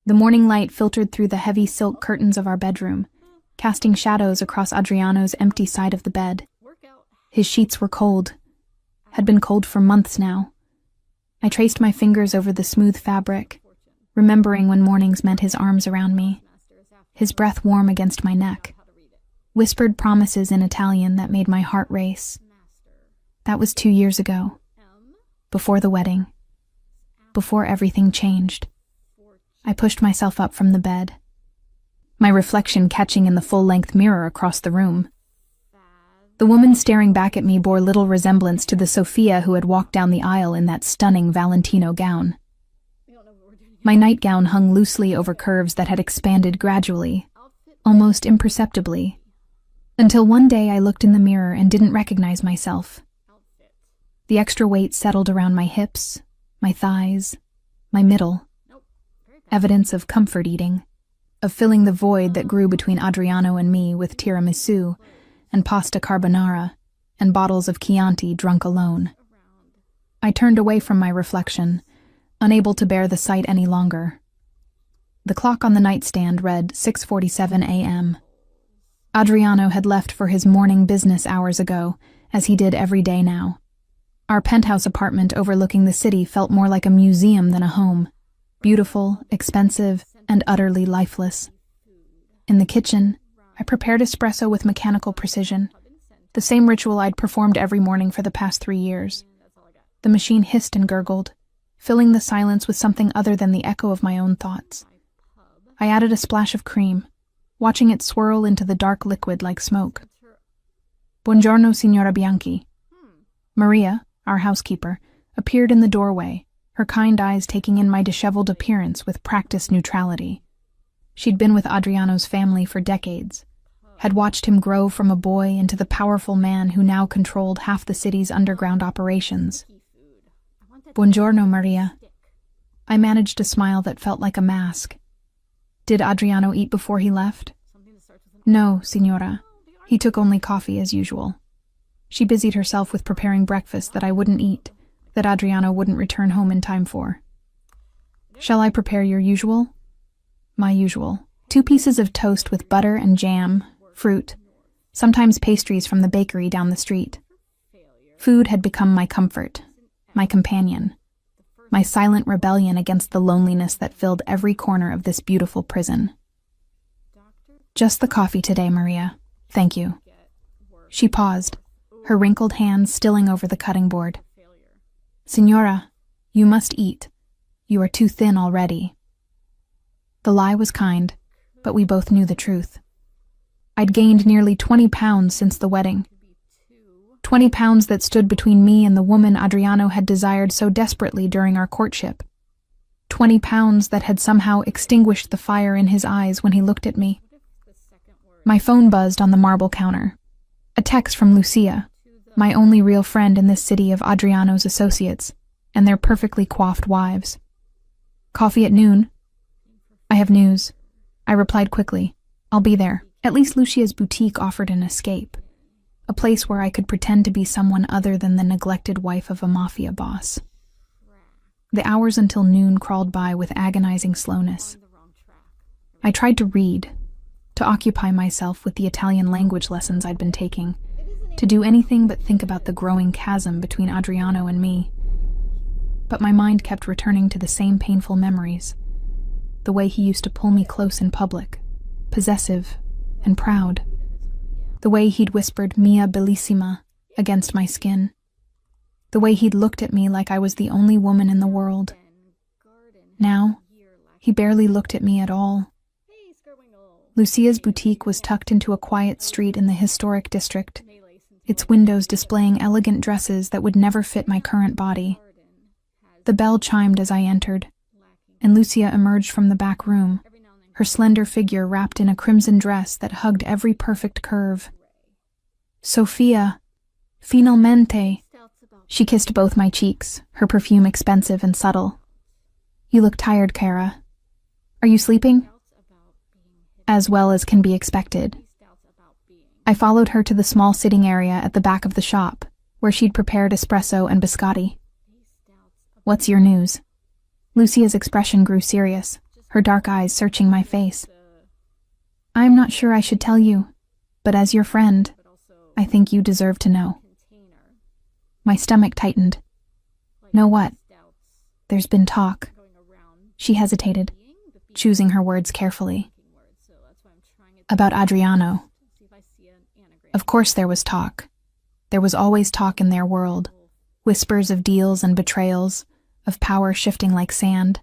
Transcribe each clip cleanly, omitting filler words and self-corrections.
The morning light filtered through the heavy silk curtains of our bedroom, casting shadows across Adriano's empty side of the bed. His sheets were cold, had been cold for months now. I traced my fingers over the smooth fabric, remembering when mornings meant his arms around me, his breath warm against my neck, whispered promises in Italian that made my heart race. That was 2 years ago, before the wedding, before everything changed. I pushed myself up from the bed, my reflection catching in the full-length mirror across the room. The woman staring back at me bore little resemblance to the Sophia who had walked down the aisle in that stunning Valentino gown. My nightgown hung loosely over curves that had expanded gradually, almost imperceptibly, until one day I looked in the mirror and didn't recognize myself. The extra weight settled around my hips, my thighs, my middle. Evidence of comfort eating, of filling the void that grew between Adriano and me with tiramisu and pasta carbonara and bottles of Chianti drunk alone. I turned away from my reflection, unable to bear the sight any longer. The clock on the nightstand read 6:47 a.m. Adriano had left for his morning business hours ago, as he did every day now. Our penthouse apartment overlooking the city felt more like a museum than a home. Beautiful, expensive, and utterly lifeless. In the kitchen, I prepared espresso with mechanical precision, the same ritual I'd performed every morning for the past 3 years. The machine hissed and gurgled, filling the silence with something other than the echo of my own thoughts. I added a splash of cream, watching it swirl into the dark liquid like smoke. Buongiorno, Signora Bianchi. Maria, our housekeeper, appeared in the doorway, her kind eyes taking in my disheveled appearance with practiced neutrality. She'd been with Adriano's family for decades, had watched him grow from a boy into the powerful man who now controlled half the city's underground operations. Buongiorno, Maria. I managed a smile that felt like a mask. Did Adriano eat before he left? No, Signora. He took only coffee as usual. She busied herself with preparing breakfast that I wouldn't eat, that Adriano wouldn't return home in time for. Shall I prepare your usual? My usual. 2 pieces of toast with butter and jam, fruit, sometimes pastries from the bakery down the street. Food had become my comfort, my companion, my silent rebellion against the loneliness that filled every corner of this beautiful prison. Just the coffee today, Maria. Thank you. She paused, her wrinkled hands stilling over the cutting board. Signora, you must eat. You are too thin already. The lie was kind, but we both knew the truth. I'd gained nearly 20 pounds since the wedding. 20 pounds that stood between me and the woman Adriano had desired so desperately during our courtship. 20 pounds that had somehow extinguished the fire in his eyes when he looked at me. My phone buzzed on the marble counter. A text from Lucia, my only real friend in this city of Adriano's associates, and their perfectly coiffed wives. Coffee at noon? I have news. I replied quickly. I'll be there. At least Lucia's boutique offered an escape. A place where I could pretend to be someone other than the neglected wife of a Mafia boss. The hours until noon crawled by with agonizing slowness. I tried to read, to occupy myself with the Italian language lessons I'd been taking, to do anything but think about the growing chasm between Adriano and me. But my mind kept returning to the same painful memories. The way he used to pull me close in public, possessive and proud. The way he'd whispered "Mia bellissima" against my skin. The way he'd looked at me like I was the only woman in the world. Now, he barely looked at me at all. Lucia's boutique was tucked into a quiet street in the historic district, its windows displaying elegant dresses that would never fit my current body. The bell chimed as I entered, and Lucia emerged from the back room, her slender figure wrapped in a crimson dress that hugged every perfect curve. Sofia, finalmente. She kissed both my cheeks, her perfume expensive and subtle. You look tired, Cara. Are you sleeping? As well as can be expected. I followed her to the small sitting area at the back of the shop, where she'd prepared espresso and biscotti. What's your news? Lucia's expression grew serious, her dark eyes searching my face. "I'm not sure I should tell you, but as your friend, I think you deserve to know." My stomach tightened. "Know what?" "There's been talk." She hesitated, choosing her words carefully. "About Adriano." Of course there was talk. There was always talk in their world. Whispers of deals and betrayals, of power shifting like sand.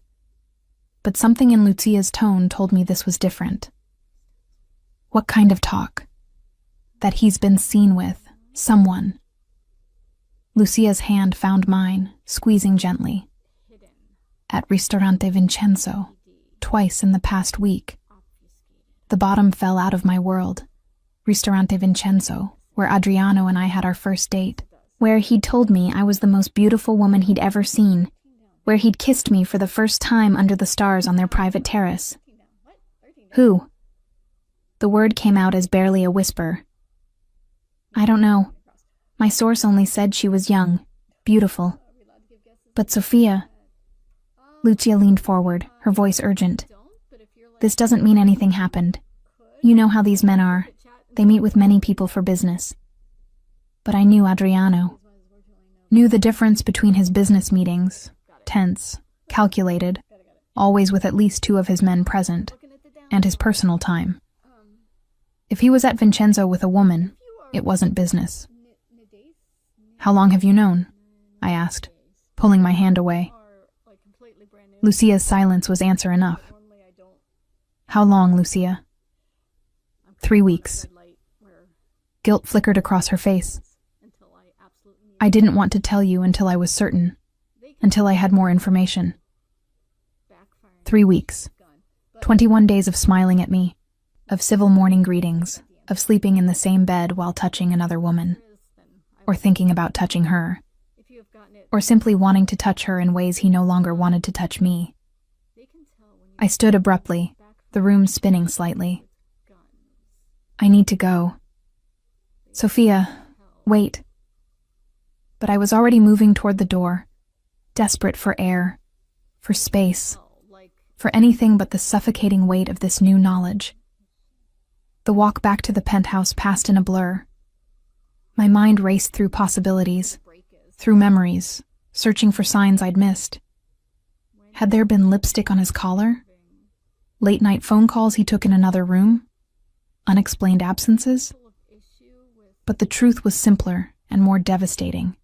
But something in Lucia's tone told me this was different. "What kind of talk?" "That he's been seen with someone." Lucia's hand found mine, squeezing gently. "At Ristorante Vincenzo, twice in the past week." The bottom fell out of my world. Ristorante Vincenzo, where Adriano and I had our first date. Where he'd told me I was the most beautiful woman he'd ever seen. Where he'd kissed me for the first time under the stars on their private terrace. "Who?" The word came out as barely a whisper. "I don't know. My source only said she was young, beautiful. But Sophia..." Lucia leaned forward, her voice urgent. "This doesn't mean anything happened. You know how these men are. They meet with many people for business. But I knew Adriano. Knew the difference between his business meetings, tense, calculated, always with at least 2 of his men present, and his personal time. If he was at Vincenzo with a woman, it wasn't business." "How long have you known?" I asked, pulling my hand away. Lucia's silence was answer enough. "How long, Lucia?" 3 weeks. Guilt flickered across her face. "I didn't want to tell you until I was certain, until I had more information." 3 weeks. 21 days of smiling at me, of civil morning greetings, of sleeping in the same bed while touching another woman, or thinking about touching her, or simply wanting to touch her in ways he no longer wanted to touch me. I stood abruptly, the room spinning slightly. "I need to go." "Sophia, wait." But I was already moving toward the door, desperate for air, for space, for anything but the suffocating weight of this new knowledge. The walk back to the penthouse passed in a blur. My mind raced through possibilities, through memories, searching for signs I'd missed. Had there been lipstick on his collar? Late-night phone calls he took in another room? Unexplained absences? But the truth was simpler and more devastating.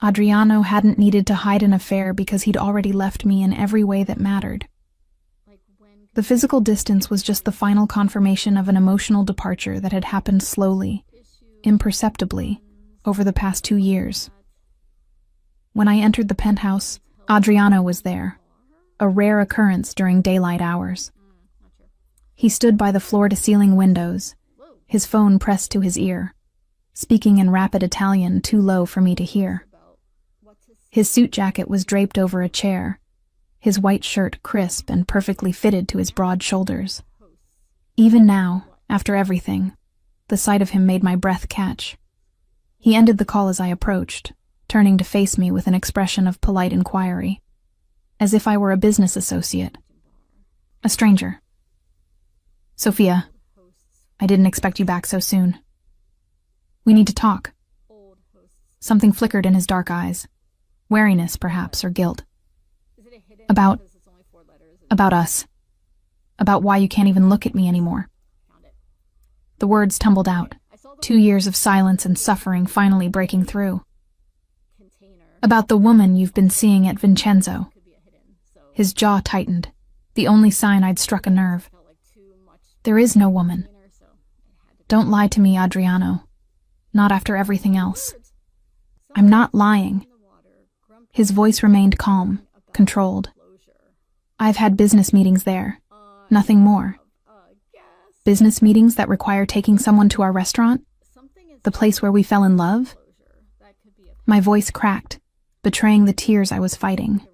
Adriano hadn't needed to hide an affair because he'd already left me in every way that mattered. The physical distance was just the final confirmation of an emotional departure that had happened slowly, imperceptibly, over the past 2 years. When I entered the penthouse, Adriano was there, a rare occurrence during daylight hours. He stood by the floor-to-ceiling windows, his phone pressed to his ear, speaking in rapid Italian too low for me to hear. His suit jacket was draped over a chair, his white shirt crisp and perfectly fitted to his broad shoulders. Even now, after everything, the sight of him made my breath catch. He ended the call as I approached, turning to face me with an expression of polite inquiry, as if I were a business associate. A stranger. "Sophia, I didn't expect you back so soon. We need to talk." Something flickered in his dark eyes. Wariness, perhaps, or guilt. About us. About why you can't even look at me anymore. The words tumbled out, 2 years of silence and suffering finally breaking through. "About the woman you've been seeing at Vincenzo." His jaw tightened, the only sign I'd struck a nerve. "There is no woman. Don't lie to me, Adriano. Not after everything else." "I'm not lying." His voice remained calm, controlled. "I've had business meetings there. Nothing more." "Business meetings that require taking someone to our restaurant? The place where we fell in love?" My voice cracked, betraying the tears I was fighting.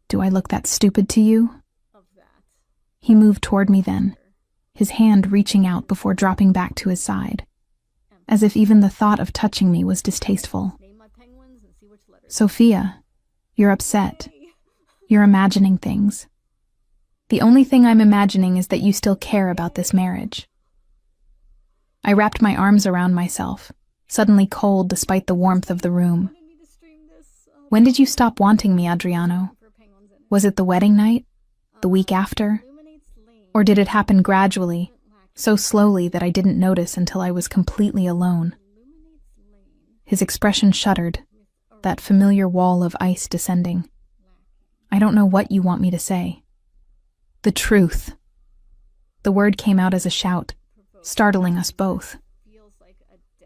"Do I look that stupid to you?" He moved toward me then, his hand reaching out before dropping back to his side, as if even the thought of touching me was distasteful. "Sophia, you're upset. You're imagining things. The only thing I'm imagining is that you still care about this marriage. I wrapped my arms around myself, suddenly cold despite the warmth of the room. When did you stop wanting me, Adriano? Was it the wedding night? The week after? Or did it happen gradually, so slowly that I didn't notice until I was completely alone? His expression shuddered, that familiar wall of ice descending. I don't know what you want me to say. The truth. The word came out as a shout, startling us both.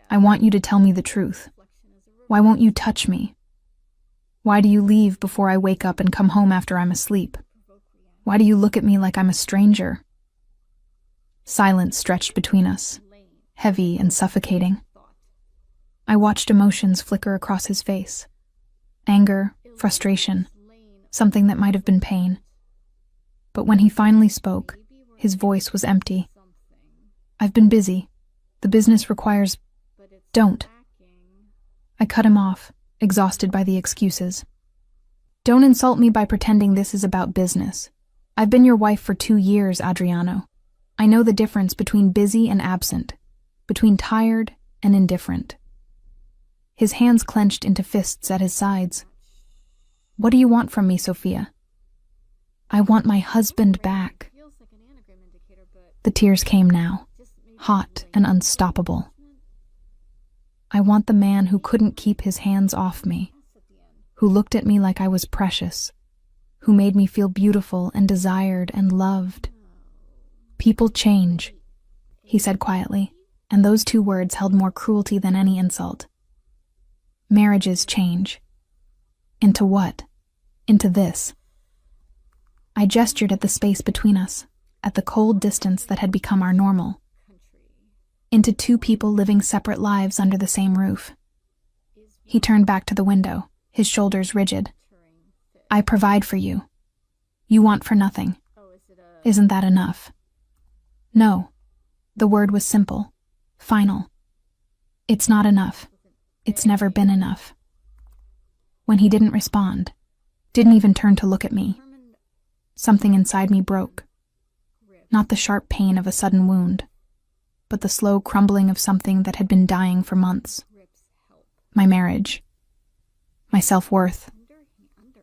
I want you to tell me the truth. Why won't you touch me? Why do you leave before I wake up and come home after I'm asleep? Why do you look at me like I'm a stranger? Silence stretched between us, heavy and suffocating. I watched emotions flicker across his face. Anger, frustration, something that might have been pain. But when he finally spoke, his voice was empty. I've been busy. The business requires... Don't. I cut him off, exhausted by the excuses. Don't insult me by pretending this is about business. I've been your wife for 2 years, Adriano. I know the difference between busy and absent, between tired and indifferent. His hands clenched into fists at his sides. What do you want from me, Sophia? I want my husband back. The tears came now, hot and unstoppable. I want the man who couldn't keep his hands off me, who looked at me like I was precious, who made me feel beautiful and desired and loved. People change, he said quietly, and those 2 words held more cruelty than any insult. Marriages change. Into what? Into this. I gestured at the space between us, at the cold distance that had become our normal. Into 2 people living separate lives under the same roof. He turned back to the window, his shoulders rigid. I provide for you. You want for nothing. Isn't that enough? No. The word was simple, final. It's not enough. It's never been enough. When he didn't respond, didn't even turn to look at me, something inside me broke. Not the sharp pain of a sudden wound, but the slow crumbling of something that had been dying for months. My marriage. My self-worth.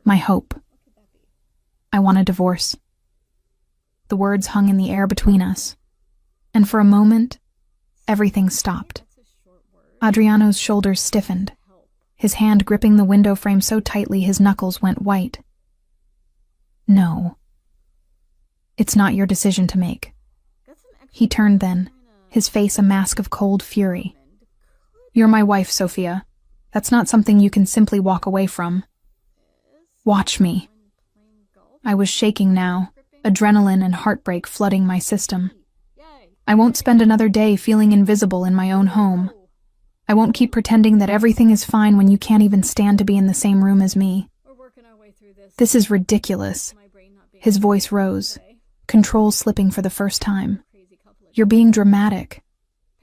My hope. I want a divorce. The words hung in the air between us, and for a moment, everything stopped. Adriano's shoulders stiffened, his hand gripping the window frame so tightly his knuckles went white. No. It's not your decision to make. He turned then, his face a mask of cold fury. You're my wife, Sophia. That's not something you can simply walk away from. Watch me. I was shaking now, adrenaline and heartbreak flooding my system. I won't spend another day feeling invisible in my own home. I won't keep pretending that everything is fine when you can't even stand to be in the same room as me. This is ridiculous. His voice rose, control slipping for the first time. You're being dramatic.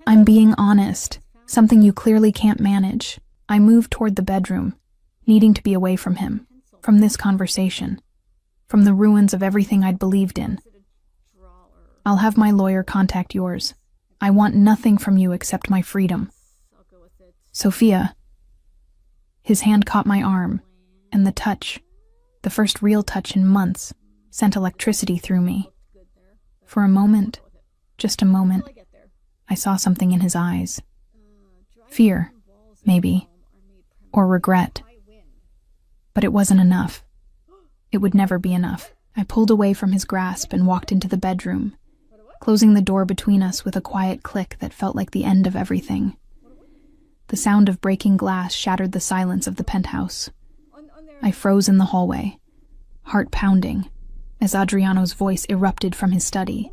I'm being honest, something you clearly can't manage. I moved toward the bedroom, needing to be away from him, from this conversation, from the ruins of everything I'd believed in. I'll have my lawyer contact yours. I want nothing from you except my freedom. Sophia. His hand caught my arm, and the touch, the first real touch in months, sent electricity through me. For a moment, just a moment, I saw something in his eyes. Fear, maybe, or regret. But it wasn't enough. It would never be enough. I pulled away from his grasp and walked into the bedroom, closing the door between us with a quiet click that felt like the end of everything. The sound of breaking glass shattered the silence of the penthouse. I froze in the hallway, heart pounding, as Adriano's voice erupted from his study,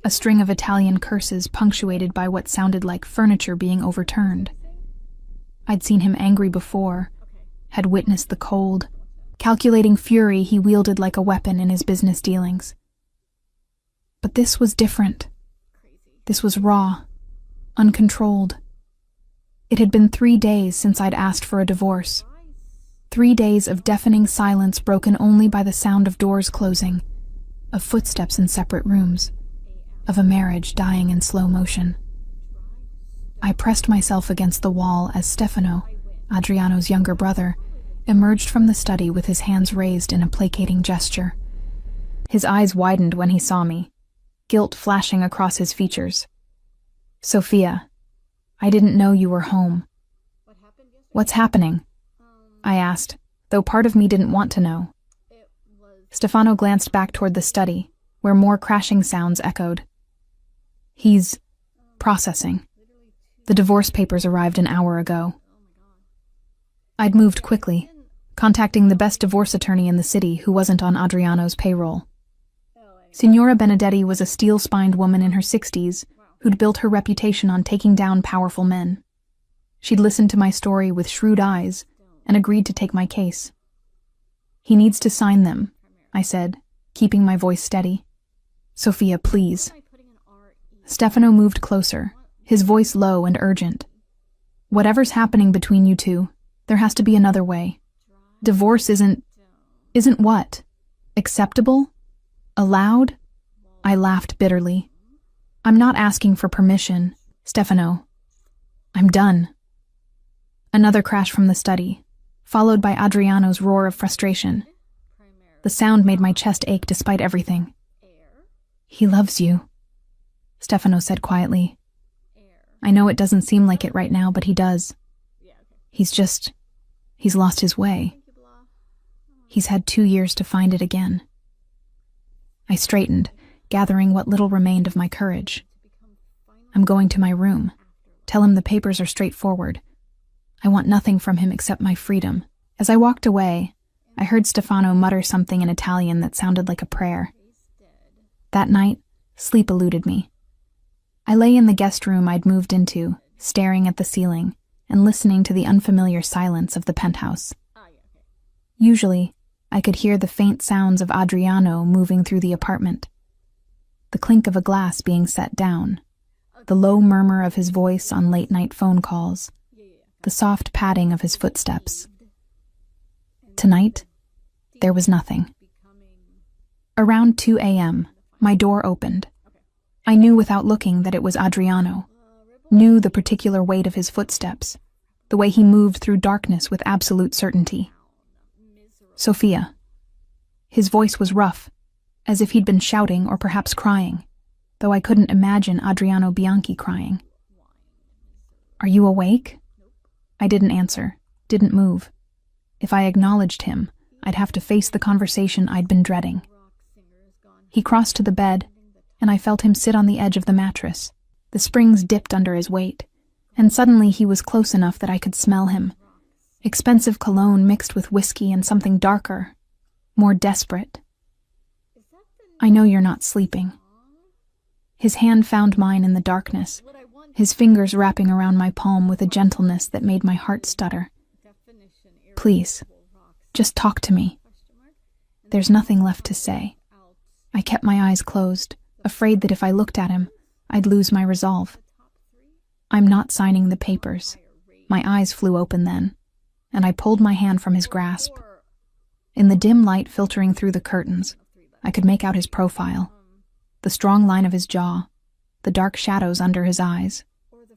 a string of Italian curses punctuated by what sounded like furniture being overturned. I'd seen him angry before, had witnessed the cold, calculating fury he wielded like a weapon in his business dealings. But this was different. This was raw, uncontrolled. It had been 3 days since I'd asked for a divorce. 3 days of deafening silence broken only by the sound of doors closing, of footsteps in separate rooms, of a marriage dying in slow motion. I pressed myself against the wall as Stefano, Adriano's younger brother, emerged from the study with his hands raised in a placating gesture. His eyes widened when he saw me, guilt flashing across his features. "Sophia, I didn't know you were home." "What's happening?" I asked, though part of me didn't want to know. Stefano glanced back toward the study, where more crashing sounds echoed. "He's processing. The divorce papers arrived an hour ago." I'd moved quickly, contacting the best divorce attorney in the city who wasn't on Adriano's payroll. Signora Benedetti was a steel-spined woman in her 60s who'd built her reputation on taking down powerful men. She'd listened to my story with shrewd eyes and agreed to take my case. "He needs to sign them," I said, keeping my voice steady. "Sophia, please." Stefano moved closer, his voice low and urgent. "Whatever's happening between you two, there has to be another way. Divorce isn't what? Acceptable? Allowed?" I laughed bitterly. "I'm not asking for permission, Stefano. I'm done." Another crash from the study, followed by Adriano's roar of frustration. The sound made my chest ache despite everything. "He loves you," Stefano said quietly. "I know it doesn't seem like it right now, but he does. He's lost his way. He's had 2 years to find it again." I straightened, gathering what little remained of my courage. "I'm going to my room. Tell him the papers are straightforward. I want nothing from him except my freedom." As I walked away, I heard Stefano mutter something in Italian that sounded like a prayer. That night, sleep eluded me. I lay in the guest room I'd moved into, staring at the ceiling and listening to the unfamiliar silence of the penthouse. Usually, I could hear the faint sounds of Adriano moving through the apartment. The clink of a glass being set down, the low murmur of his voice on late-night phone calls, the soft padding of his footsteps. Tonight, there was nothing. Around 2 a.m., my door opened. I knew without looking that it was Adriano, knew the particular weight of his footsteps, the way he moved through darkness with absolute certainty. "Sophia." His voice was rough, as if he'd been shouting or perhaps crying, though I couldn't imagine Adriano Bianchi crying. "Are you awake?" I didn't answer, didn't move. If I acknowledged him, I'd have to face the conversation I'd been dreading. He crossed to the bed, and I felt him sit on the edge of the mattress. The springs dipped under his weight, and suddenly he was close enough that I could smell him. Expensive cologne mixed with whiskey and something darker, more desperate. "I know you're not sleeping." His hand found mine in the darkness, his fingers wrapping around my palm with a gentleness that made my heart stutter. "Please, just talk to me." There's nothing left to say. I kept my eyes closed, afraid that if I looked at him, I'd lose my resolve. "I'm not signing the papers." My eyes flew open then, and I pulled my hand from his grasp. In the dim light filtering through the curtains, I could make out his profile, the strong line of his jaw, the dark shadows under his eyes,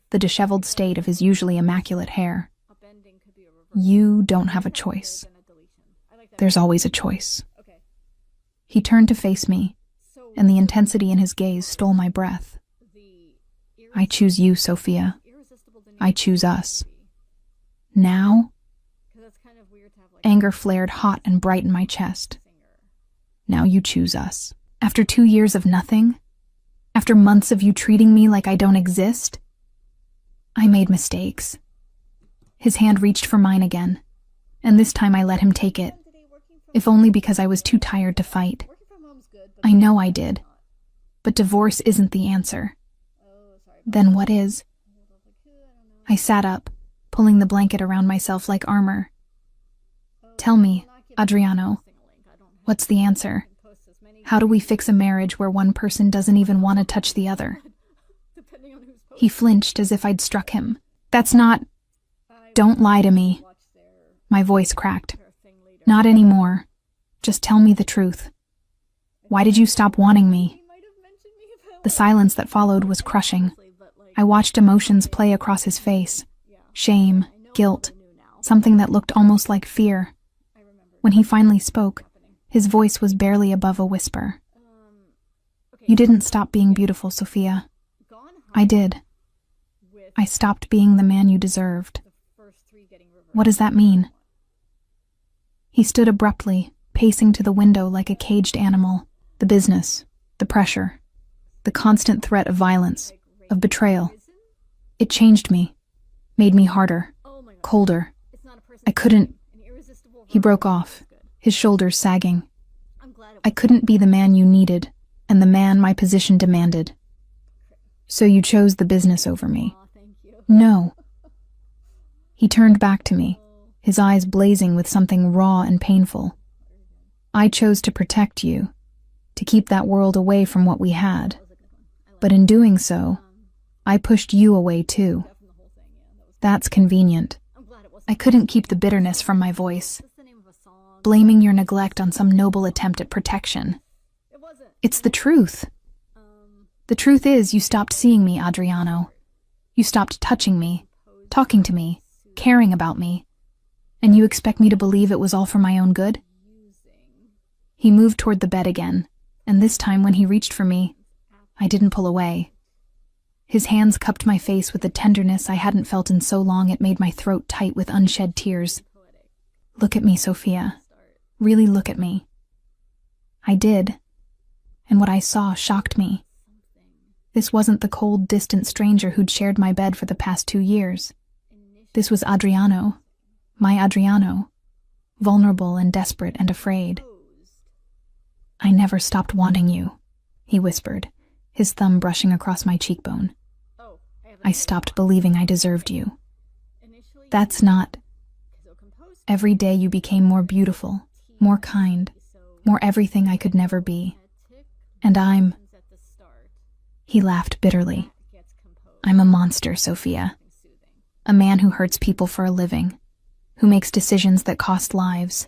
the disheveled state of his usually immaculate hair. "You don't have a choice. There's always a choice." He turned to face me, and the intensity in his gaze stole my breath. "I choose you, Sophia. I choose us. Now?" Anger flared hot and bright in my chest. "Now you choose us. After 2 years of nothing? After months of you treating me like I don't exist? I made mistakes." His hand reached for mine again, and this time I let him take it, if only because I was too tired to fight. I know I did, but divorce isn't the answer. Then what is? I sat up, pulling the blanket around myself like armor. "Tell me, Adriano, what's the answer? How do we fix a marriage where one person doesn't even want to touch the other?" He flinched as if I'd struck him. "That's not..." "Don't lie to me." My voice cracked. "Not anymore. Just tell me the truth." Why did you stop wanting me? The silence that followed was crushing. I watched emotions play across his face. Shame, guilt, something that looked almost like fear. When he finally spoke, his voice was barely above a whisper. You didn't stop being beautiful, Sophia. I did. I stopped being the man you deserved. What does that mean? He stood abruptly, pacing to the window like a caged animal. The business, the pressure, the constant threat of violence, of betrayal. It changed me, made me harder, colder. I couldn't... He broke off, his shoulders sagging. I couldn't be the man you needed, and the man my position demanded. So you chose the business over me. No. He turned back to me, his eyes blazing with something raw and painful. I chose to protect you, to keep that world away from what we had. But in doing so, I pushed you away too. That's convenient. I couldn't keep the bitterness from my voice, blaming your neglect on some noble attempt at protection. It's the truth. The truth is, you stopped seeing me, Adriano. You stopped touching me, talking to me, caring about me. And you expect me to believe it was all for my own good? He moved toward the bed again, and this time when he reached for me, I didn't pull away. His hands cupped my face with a tenderness I hadn't felt in so long it made my throat tight with unshed tears. Look at me, Sophia. Really look at me. I did, and what I saw shocked me. This wasn't the cold, distant stranger who'd shared my bed for the past 2 years. This was Adriano, my Adriano, vulnerable and desperate and afraid. I never stopped wanting you, he whispered, his thumb brushing across my cheekbone. I stopped believing I deserved you. That's not... Every day you became more beautiful, more kind, more everything I could never be. And I'm... He laughed bitterly. I'm a monster, Sophia. A man who hurts people for a living, who makes decisions that cost lives.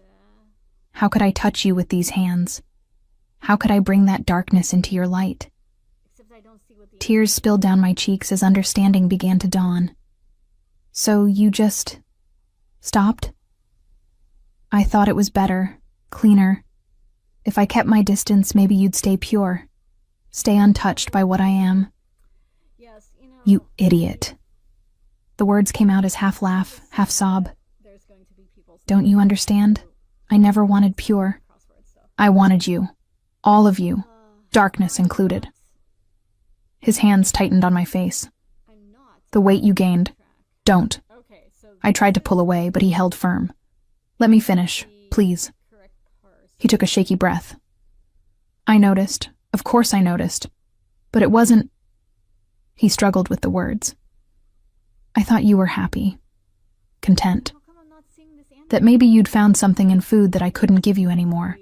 How could I touch you with these hands? How could I bring that darkness into your light? Tears spilled down my cheeks as understanding began to dawn. So you just... stopped? I thought it was better, cleaner. If I kept my distance, maybe you'd stay pure. Stay untouched by what I am. You idiot. The words came out as half laugh, half sob. Don't you understand? I never wanted pure. I wanted you. All of you. Darkness included. His hands tightened on my face. The weight you gained. Don't. I tried to pull away, but he held firm. Let me finish, please. He took a shaky breath. I noticed. Of course I noticed. But it wasn't... He struggled with the words. I thought you were happy. Content. That maybe you'd found something in food that I couldn't give you anymore.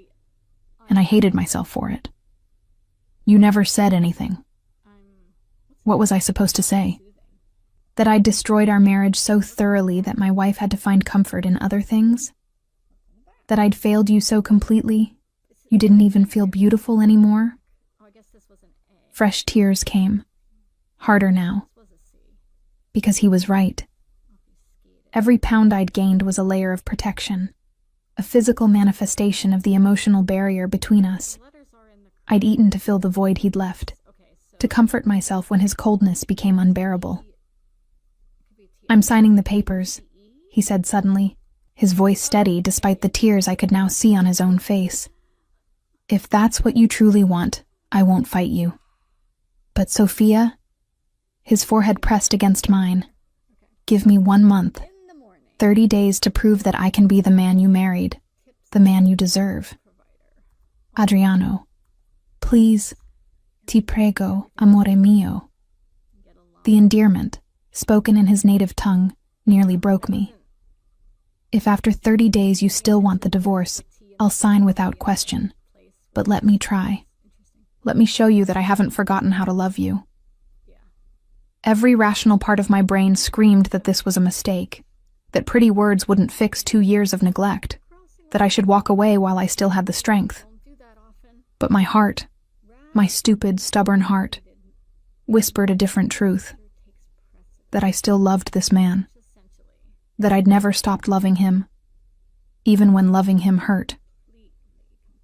And I hated myself for it. You never said anything. What was I supposed to say? That I'd destroyed our marriage so thoroughly that my wife had to find comfort in other things? That I'd failed you so completely, you didn't even feel beautiful anymore? Fresh tears came, harder now. Because he was right. Every pound I'd gained was a layer of protection, a physical manifestation of the emotional barrier between us. I'd eaten to fill the void he'd left, to comfort myself when his coldness became unbearable. I'm signing the papers, he said suddenly, his voice steady despite the tears I could now see on his own face. If that's what you truly want, I won't fight you. But Sophia, his forehead pressed against mine, give me 1 month, 30 days to prove that I can be the man you married, the man you deserve. Adriano, please, ti prego, amore mio. The endearment, spoken in his native tongue, nearly broke me. If after 30 days you still want the divorce, I'll sign without question. But let me try. Let me show you that I haven't forgotten how to love you. Every rational part of my brain screamed that this was a mistake, that pretty words wouldn't fix 2 years of neglect, that I should walk away while I still had the strength. But my heart, my stupid, stubborn heart, whispered a different truth. That I still loved this man. That I'd never stopped loving him, even when loving him hurt.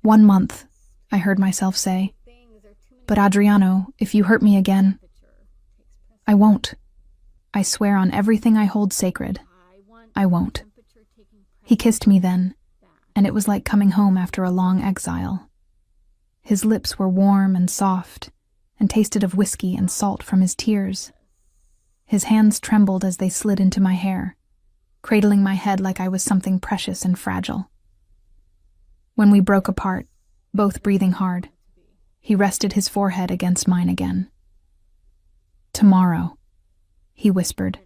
1 month, I heard myself say. But Adriano, if you hurt me again, I won't. I swear on everything I hold sacred, I won't. He kissed me then, and it was like coming home after a long exile. His lips were warm and soft, and tasted of whiskey and salt from his tears. His hands trembled as they slid into my hair, cradling my head like I was something precious and fragile. When we broke apart, both breathing hard, he rested his forehead against mine again. Tomorrow, he whispered.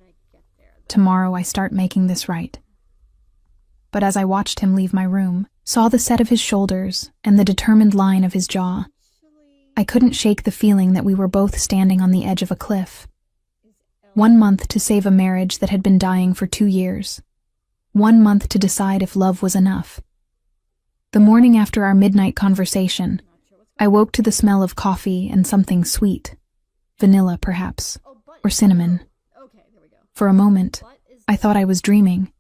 Tomorrow I start making this right. But as I watched him leave my room, saw the set of his shoulders and the determined line of his jaw, I couldn't shake the feeling that we were both standing on the edge of a cliff. 1 month to save a marriage that had been dying for 2 years. 1 month to decide if love was enough. The morning after our midnight conversation, I woke to the smell of coffee and something sweet. Vanilla, perhaps, or cinnamon. For a moment, I thought I was dreaming,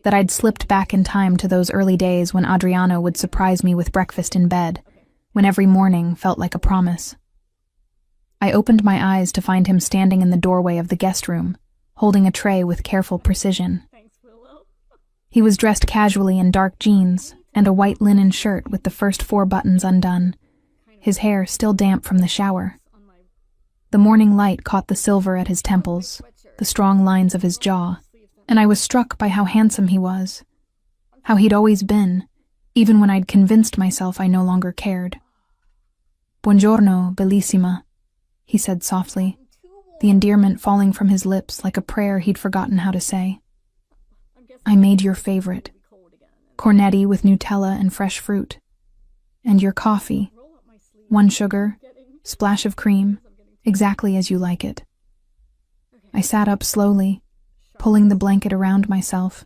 that I'd slipped back in time to those early days when Adriano would surprise me with breakfast in bed, when every morning felt like a promise. I opened my eyes to find him standing in the doorway of the guest room, holding a tray with careful precision. He was dressed casually in dark jeans and a white linen shirt with the first 4 buttons undone, his hair still damp from the shower. The morning light caught the silver at his temples, the strong lines of his jaw, and I was struck by how handsome he was, how he'd always been, even when I'd convinced myself I no longer cared. "Buongiorno, bellissima," he said softly, the endearment falling from his lips like a prayer he'd forgotten how to say. "I made your favorite, cornetti with Nutella and fresh fruit. And your coffee, 1 sugar, splash of cream, exactly as you like it." I sat up slowly, pulling the blanket around myself,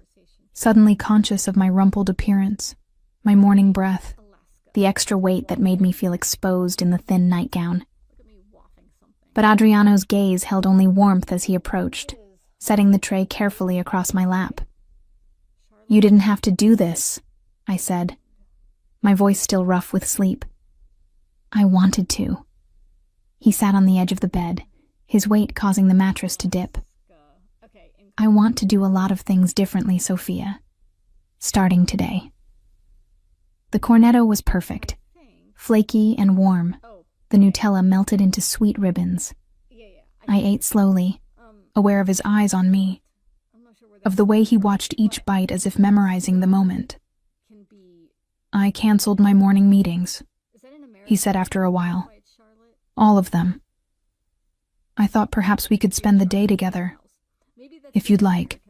suddenly conscious of my rumpled appearance, my morning breath, the extra weight that made me feel exposed in the thin nightgown. But Adriano's gaze held only warmth as he approached, setting the tray carefully across my lap. "You didn't have to do this," I said, my voice still rough with sleep. "I wanted to." He sat on the edge of the bed, his weight causing the mattress to dip. "I want to do a lot of things differently, Sophia. Starting today." The cornetto was perfect, flaky and warm. The Nutella melted into sweet ribbons. I ate slowly, aware of his eyes on me, of the way he watched each bite as if memorizing the moment. "I canceled my morning meetings," he said after a while. "All of them. I thought perhaps we could spend the day together, if you'd like."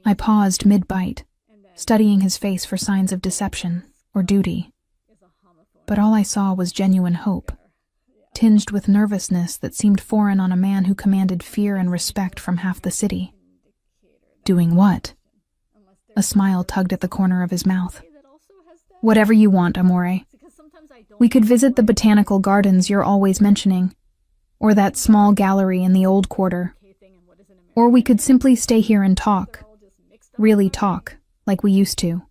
I paused mid-bite, studying his face for signs of deception or duty. But all I saw was genuine hope, tinged with nervousness that seemed foreign on a man who commanded fear and respect from half the city. "Doing what?" A smile tugged at the corner of his mouth. "Whatever you want, amore. We could visit the botanical gardens you're always mentioning, or that small gallery in the old quarter. Or we could simply stay here and talk, really talk, like we used to."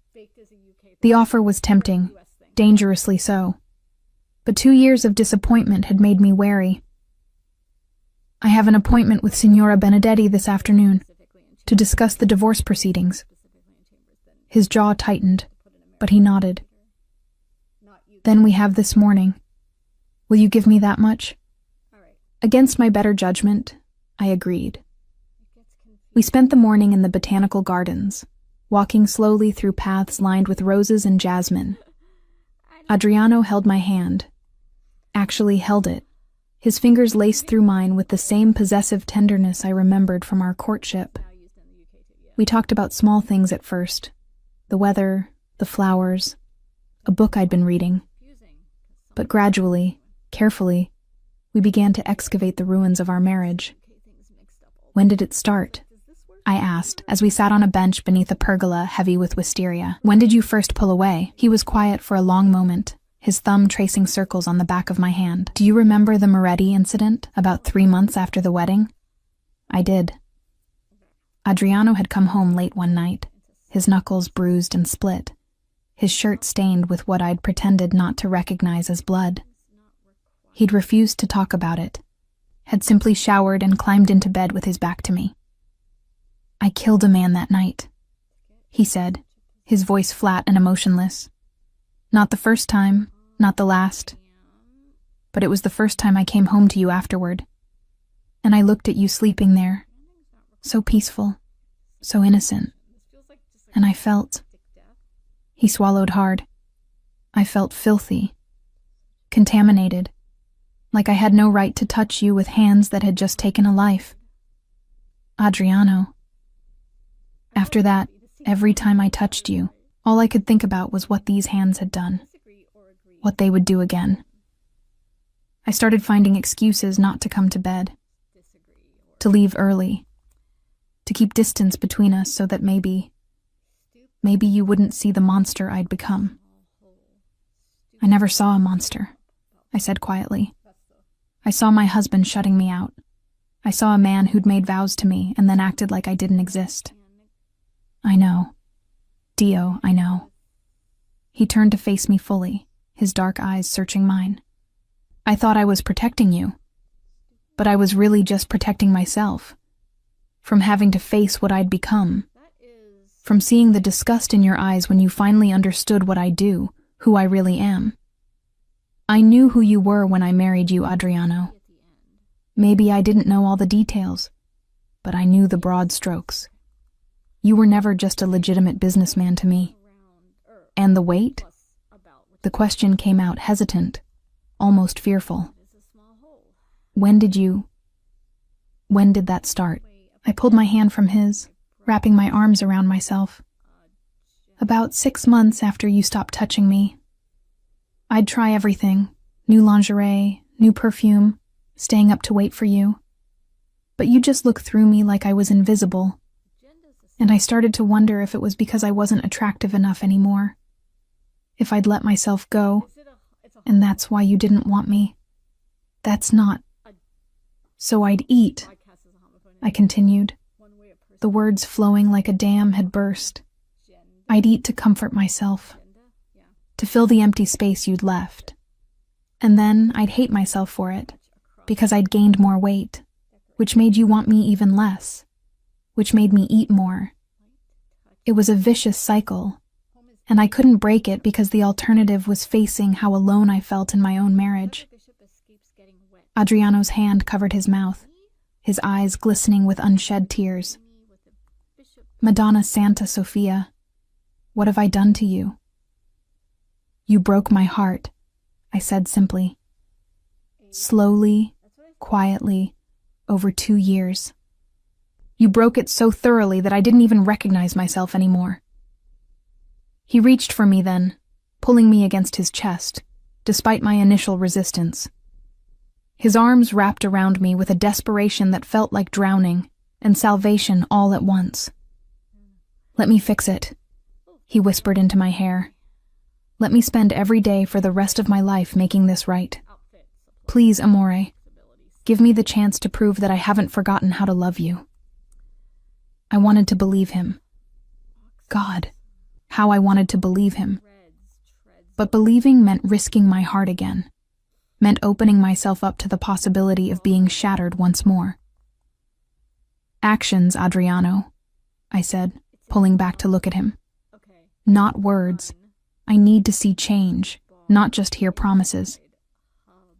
The offer was tempting, dangerously so. But 2 years of disappointment had made me wary. "I have an appointment with Signora Benedetti this afternoon to discuss the divorce proceedings." His jaw tightened, but he nodded. "Then we have this morning. Will you give me that much?" Against my better judgment, I agreed. We spent the morning in the botanical gardens, walking slowly through paths lined with roses and jasmine. Adriano held my hand, actually held it, his fingers laced through mine with the same possessive tenderness I remembered from our courtship. We talked about small things at first, the weather, the flowers, a book I'd been reading. But gradually, carefully, we began to excavate the ruins of our marriage. "When did it start?" I asked, as we sat on a bench beneath a pergola heavy with wisteria. "When did you first pull away?" He was quiet for a long moment, his thumb tracing circles on the back of my hand. Do you remember the Moretti incident about 3 months after the wedding? I did. Adriano had come home late one night, his knuckles bruised and split, his shirt stained with what I'd pretended not to recognize as blood. He'd refused to talk about it, had simply showered and climbed into bed with his back to me. I killed a man that night, he said, his voice flat and emotionless. Not the first time, not the last, but it was the first time I came home to you afterward. And I looked at you sleeping there, so peaceful, so innocent, and I felt... He swallowed hard. I felt filthy, contaminated, like I had no right to touch you with hands that had just taken a life. Adriano. After that, every time I touched you, all I could think about was what these hands had done, what they would do again. I started finding excuses not to come to bed, to leave early, to keep distance between us so that maybe you wouldn't see the monster I'd become. I never saw a monster, I said quietly. I saw my husband shutting me out. I saw a man who'd made vows to me and then acted like I didn't exist. I know. Dio, I know. He turned to face me fully, his dark eyes searching mine. I thought I was protecting you, but I was really just protecting myself from having to face what I'd become, from seeing the disgust in your eyes when you finally understood what I do, who I really am. I knew who you were when I married you, Adriano. Maybe I didn't know all the details, but I knew the broad strokes. You were never just a legitimate businessman to me. And the weight? The question came out hesitant, almost fearful. When did that start? I pulled my hand from his, wrapping my arms around myself. About 6 months after you stopped touching me. I'd try everything, new lingerie, new perfume, staying up to wait for you. But you just looked through me like I was invisible. And I started to wonder if it was because I wasn't attractive enough anymore. If I'd let myself go, and that's why you didn't want me. That's not. So I'd eat, I continued, the words flowing like a dam had burst. I'd eat to comfort myself, to fill the empty space you'd left. And then I'd hate myself for it, because I'd gained more weight, which made you want me even less, which made me eat more. It was a vicious cycle, and I couldn't break it because the alternative was facing how alone I felt in my own marriage. Adriano's hand covered his mouth, his eyes glistening with unshed tears. Madonna Santa Sofia, what have I done to you? You broke my heart, I said simply. Slowly, quietly, over 2 years. You broke it so thoroughly that I didn't even recognize myself anymore. He reached for me then, pulling me against his chest, despite my initial resistance. His arms wrapped around me with a desperation that felt like drowning and salvation all at once. Let me fix it, he whispered into my hair. Let me spend every day for the rest of my life making this right. Please, amore, give me the chance to prove that I haven't forgotten how to love you. I wanted to believe him. God, how I wanted to believe him. But believing meant risking my heart again, meant opening myself up to the possibility of being shattered once more. Actions, Adriano, I said, pulling back to look at him. Not words. I need to see change, not just hear promises.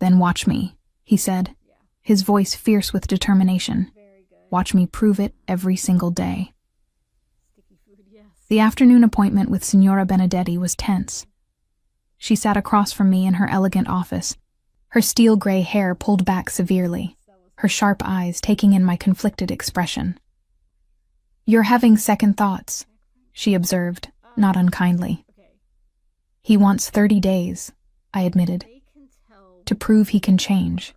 Then watch me, he said, his voice fierce with determination. Watch me prove it every single day. The afternoon appointment with Signora Benedetti was tense. She sat across from me in her elegant office, her steel-gray hair pulled back severely, her sharp eyes taking in my conflicted expression. You're having second thoughts, she observed, not unkindly. He wants 30 days, I admitted, to prove he can change,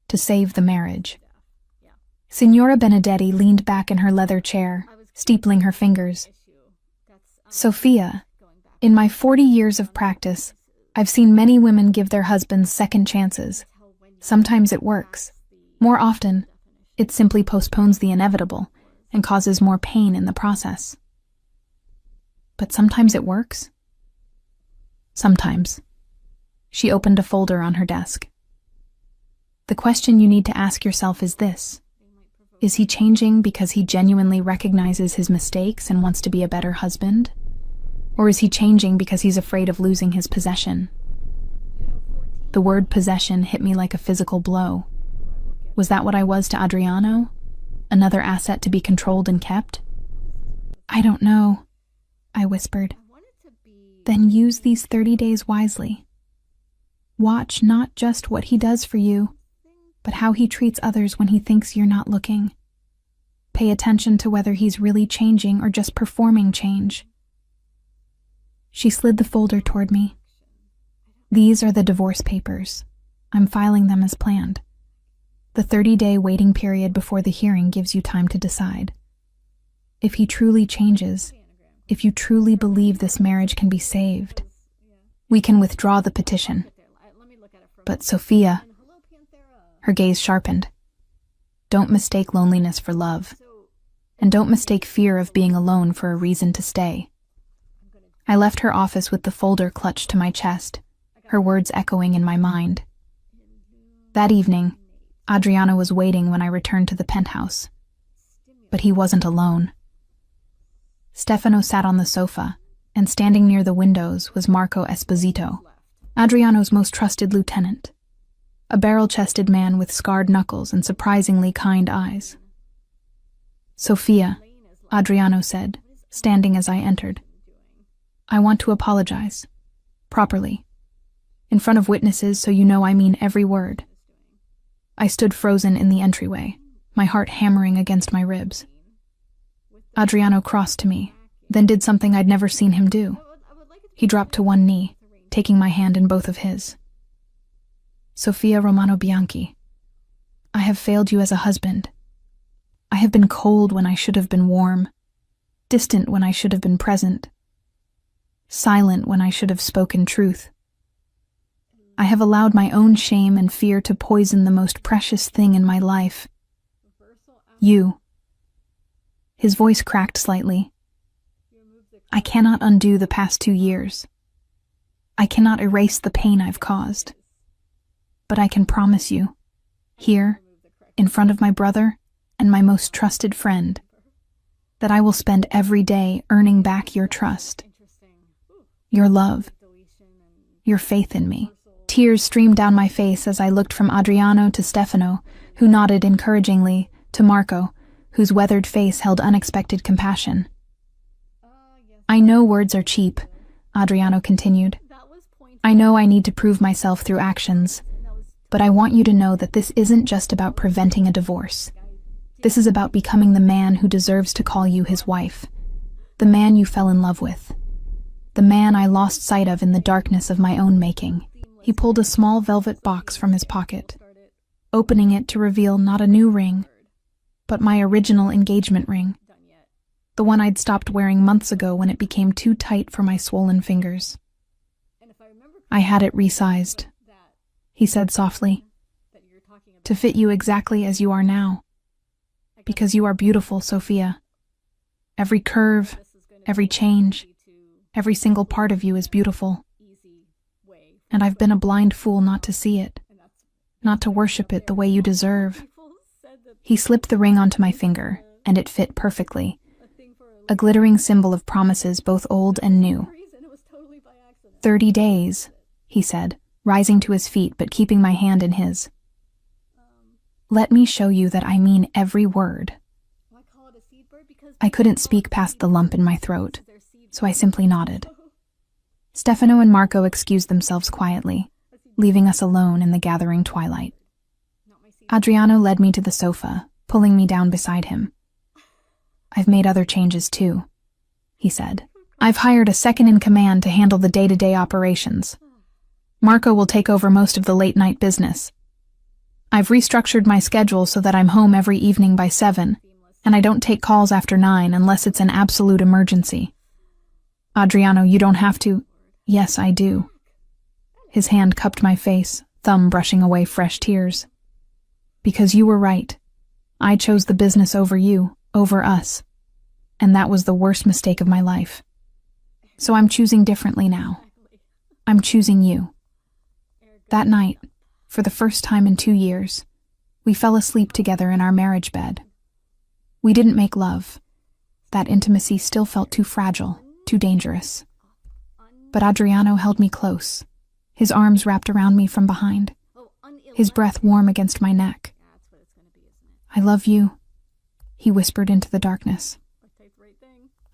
to save the marriage. Signora Benedetti leaned back in her leather chair, steepling her fingers. Sophia, in my 40 years of practice, I've seen many women give their husbands second chances. Sometimes it works. More often, it simply postpones the inevitable and causes more pain in the process. But sometimes it works. Sometimes. She opened a folder on her desk. The question you need to ask yourself is this: is he changing because he genuinely recognizes his mistakes and wants to be a better husband? Or is he changing because he's afraid of losing his possession? The word possession hit me like a physical blow. Was that what I was to Adriano? Another asset to be controlled and kept? I don't know, I whispered. Then use these 30 days wisely. Watch not just what he does for you, but how he treats others when he thinks you're not looking. Pay attention to whether he's really changing or just performing change. She slid the folder toward me. These are the divorce papers. I'm filing them as planned. The 30-day waiting period before the hearing gives you time to decide. If he truly changes, if you truly believe this marriage can be saved, we can withdraw the petition. But Sophia, her gaze sharpened, don't mistake loneliness for love, and don't mistake fear of being alone for a reason to stay. I left her office with the folder clutched to my chest, her words echoing in my mind. That evening, Adriano was waiting when I returned to the penthouse. But he wasn't alone. Stefano sat on the sofa, and standing near the windows was Marco Esposito, Adriano's most trusted lieutenant, a barrel-chested man with scarred knuckles and surprisingly kind eyes. Sophia, Adriano said, standing as I entered. I want to apologize. Properly. In front of witnesses, so you know I mean every word. I stood frozen in the entryway, my heart hammering against my ribs. Adriano crossed to me, then did something I'd never seen him do. He dropped to one knee, taking my hand in both of his. Sofia Romano Bianchi, I have failed you as a husband. I have been cold when I should have been warm, distant when I should have been present, silent when I should have spoken truth. I have allowed my own shame and fear to poison the most precious thing in my life. You. His voice cracked slightly. I cannot undo the past 2 years. I cannot erase the pain I've caused. But I can promise you, here, in front of my brother and my most trusted friend, that I will spend every day earning back your trust, your love, your faith in me. Tears streamed down my face as I looked from Adriano to Stefano, who nodded encouragingly, to Marco, whose weathered face held unexpected compassion. I know words are cheap, Adriano continued. I know I need to prove myself through actions, but I want you to know that this isn't just about preventing a divorce. This is about becoming the man who deserves to call you his wife, the man you fell in love with, the man I lost sight of in the darkness of my own making. He pulled a small velvet box from his pocket, opening it to reveal not a new ring, but my original engagement ring, the one I'd stopped wearing months ago when it became too tight for my swollen fingers. I had it resized, he said softly, to fit you exactly as you are now. Because you are beautiful, Sophia. Every curve, every change, every single part of you is beautiful. And I've been a blind fool not to see it, not to worship it the way you deserve. He slipped the ring onto my finger, and it fit perfectly, a glittering symbol of promises both old and new. 30 days, he said, rising to his feet but keeping my hand in his. Let me show you that I mean every word. I couldn't speak past the lump in my throat, so I simply nodded. Stefano and Marco excused themselves quietly, leaving us alone in the gathering twilight. Adriano led me to the sofa, pulling me down beside him. I've made other changes too, he said. I've hired a second-in-command to handle the day-to-day operations. Marco will take over most of the late-night business. I've restructured my schedule so that I'm home every evening by 7, and I don't take calls after 9 unless it's an absolute emergency. Adriano, you don't have to. Yes, I do. His hand cupped my face, thumb brushing away fresh tears. Because you were right. I chose the business over you, over us. And that was the worst mistake of my life. So I'm choosing differently now. I'm choosing you. That night, for the first time in 2 years, we fell asleep together in our marriage bed. We didn't make love. That intimacy still felt too fragile, too dangerous. But Adriano held me close, his arms wrapped around me from behind, his breath warm against my neck. I love you, he whispered into the darkness.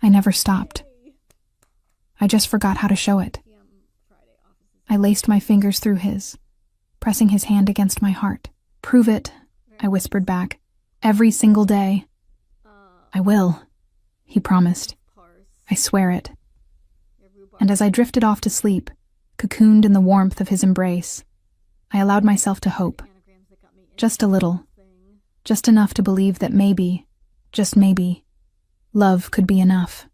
I never stopped. I just forgot how to show it. I laced my fingers through his, pressing his hand against my heart. Prove it, I whispered back, every single day. I will, he promised. I swear it. And as I drifted off to sleep, cocooned in the warmth of his embrace, I allowed myself to hope. Just a little. Just enough to believe that maybe, just maybe, love could be enough.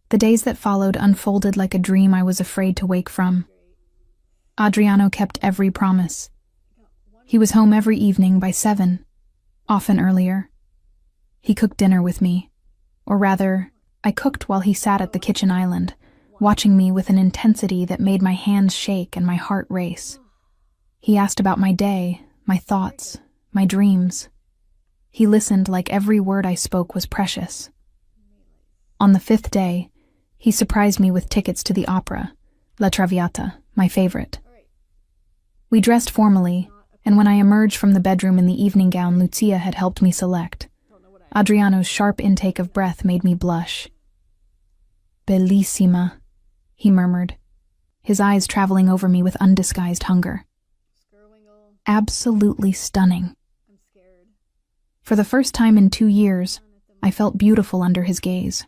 The days that followed unfolded like a dream I was afraid to wake from. Adriano kept every promise. He was home every evening by 7, often earlier. He cooked dinner with me, or rather, I cooked while he sat at the kitchen island, watching me with an intensity that made my hands shake and my heart race. He asked about my day, my thoughts, my dreams. He listened like every word I spoke was precious. On the 5th day, he surprised me with tickets to the opera, La Traviata, my favorite. We dressed formally, and when I emerged from the bedroom in the evening gown Lucia had helped me select, Adriano's sharp intake of breath made me blush. Bellissima, he murmured, his eyes traveling over me with undisguised hunger. Absolutely stunning. For the first time in 2 years, I felt beautiful under his gaze.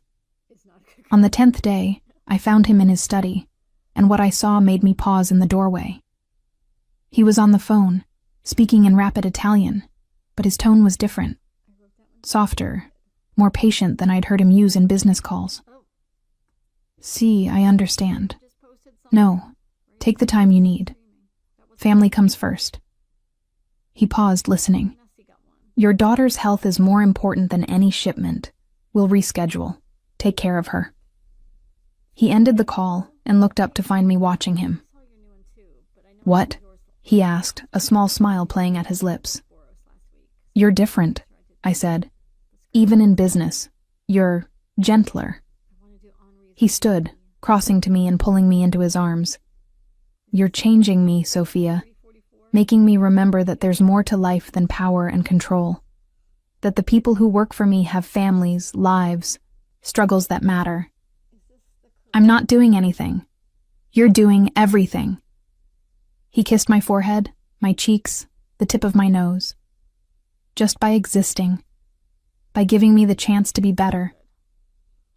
On the 10th day, I found him in his study, and what I saw made me pause in the doorway. He was on the phone, speaking in rapid Italian, but his tone was different. Softer, more patient than I'd heard him use in business calls. See, I understand. No, take the time you need. Family comes first. He paused, listening. Your daughter's health is more important than any shipment. We'll reschedule. Take care of her. He ended the call and looked up to find me watching him. What? He asked, a small smile playing at his lips. You're different, I said. Even in business, you're gentler. He stood, crossing to me and pulling me into his arms. You're changing me, Sophia, making me remember that there's more to life than power and control. That the people who work for me have families, lives, struggles that matter. I'm not doing anything. You're doing everything. He kissed my forehead, my cheeks, the tip of my nose. Just by existing, by giving me the chance to be better.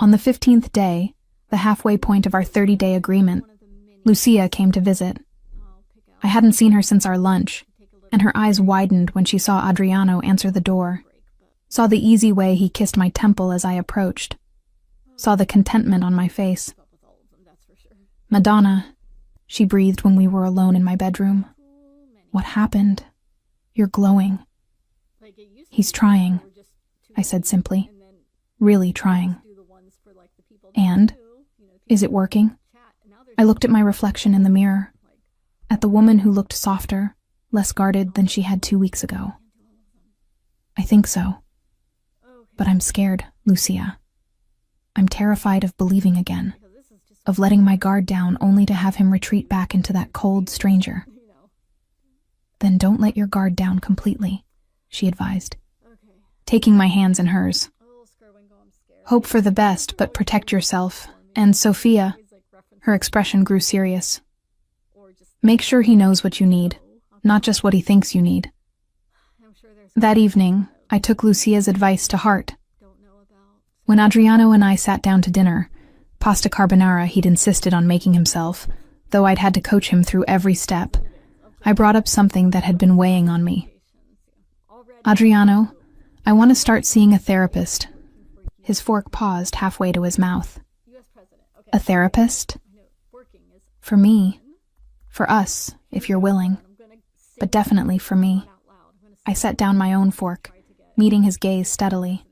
On the 15th day, the halfway point of our 30-day agreement, Lucia came to visit. I hadn't seen her since our lunch, and her eyes widened when she saw Adriano answer the door, saw the easy way he kissed my temple as I approached, saw the contentment on my face. Madonna, she breathed when we were alone in my bedroom. What happened? You're glowing. He's trying, I said simply. Really trying. And? Is it working? I looked at my reflection in the mirror, at the woman who looked softer, less guarded than she had 2 weeks ago. I think so. But I'm scared, Lucia. I'm terrified of believing again, of letting my guard down only to have him retreat back into that cold stranger. Then don't let your guard down completely, she advised, taking my hands in hers. Hope for the best, but protect yourself. And Sophia, her expression grew serious. Make sure he knows what you need, not just what he thinks you need. That evening, I took Lucia's advice to heart. When Adriano and I sat down to dinner, pasta carbonara he'd insisted on making himself, though I'd had to coach him through every step, I brought up something that had been weighing on me. Adriano, I want to start seeing a therapist. His fork paused halfway to his mouth. A therapist? For me? For us, if you're willing. But definitely for me. I set down my own fork, meeting his gaze steadily.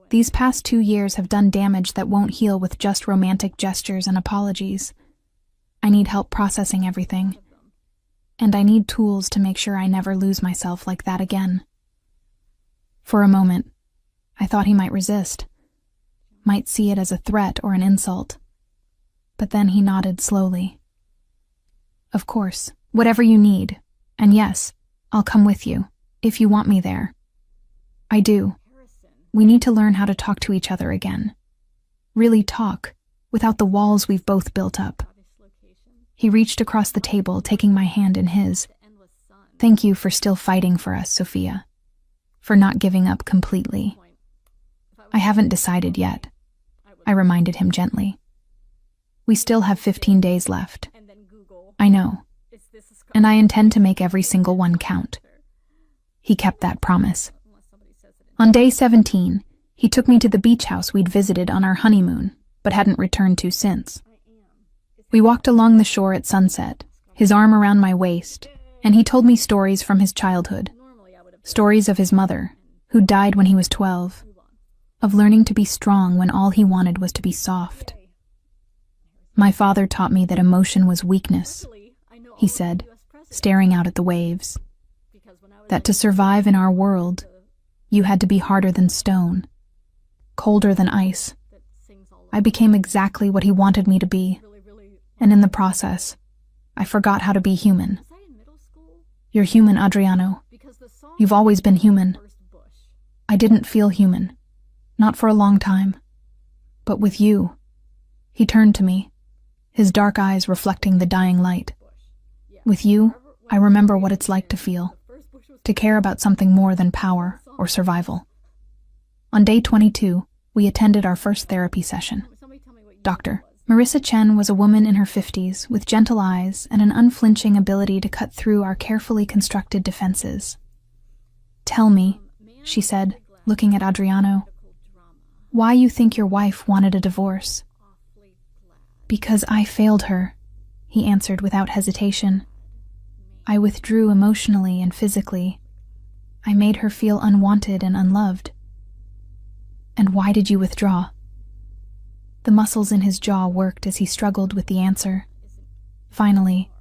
These past 2 years have done damage that won't heal with just romantic gestures and apologies. I need help processing everything. And I need tools to make sure I never lose myself like that again. For a moment, I thought he might resist, might see it as a threat or an insult. But then he nodded slowly. Of course, whatever you need. And yes, I'll come with you, if you want me there. I do. We need to learn how to talk to each other again. Really talk, without the walls we've both built up. He reached across the table, taking my hand in his. Thank you for still fighting for us, Sophia. For not giving up completely. I haven't decided yet, I reminded him gently. We still have 15 days left. I know. And I intend to make every single one count. He kept that promise. On day 17, he took me to the beach house we'd visited on our honeymoon, but hadn't returned to since. We walked along the shore at sunset, his arm around my waist, and he told me stories from his childhood. Stories of his mother, who died when he was 12, of learning to be strong when all he wanted was to be soft. My father taught me that emotion was weakness, he said, staring out at the waves. That to survive in our world, you had to be harder than stone, colder than ice. I became exactly what he wanted me to be, and in the process, I forgot how to be human. You're human, Adriano. You've always been human. I didn't feel human, not for a long time. But with you, he turned to me, his dark eyes reflecting the dying light. With you, I remember what it's like to feel, to care about something more than power or survival. On day 22, we attended our first therapy session. Dr. Marissa Chen was a woman in her 50s with gentle eyes and an unflinching ability to cut through our carefully constructed defenses. Tell me, she said, looking at Adriano, why you think your wife wanted a divorce. Because I failed her, he answered without hesitation. I withdrew emotionally and physically. I made her feel unwanted and unloved. And why did you withdraw? The muscles in his jaw worked as he struggled with the answer. Finally,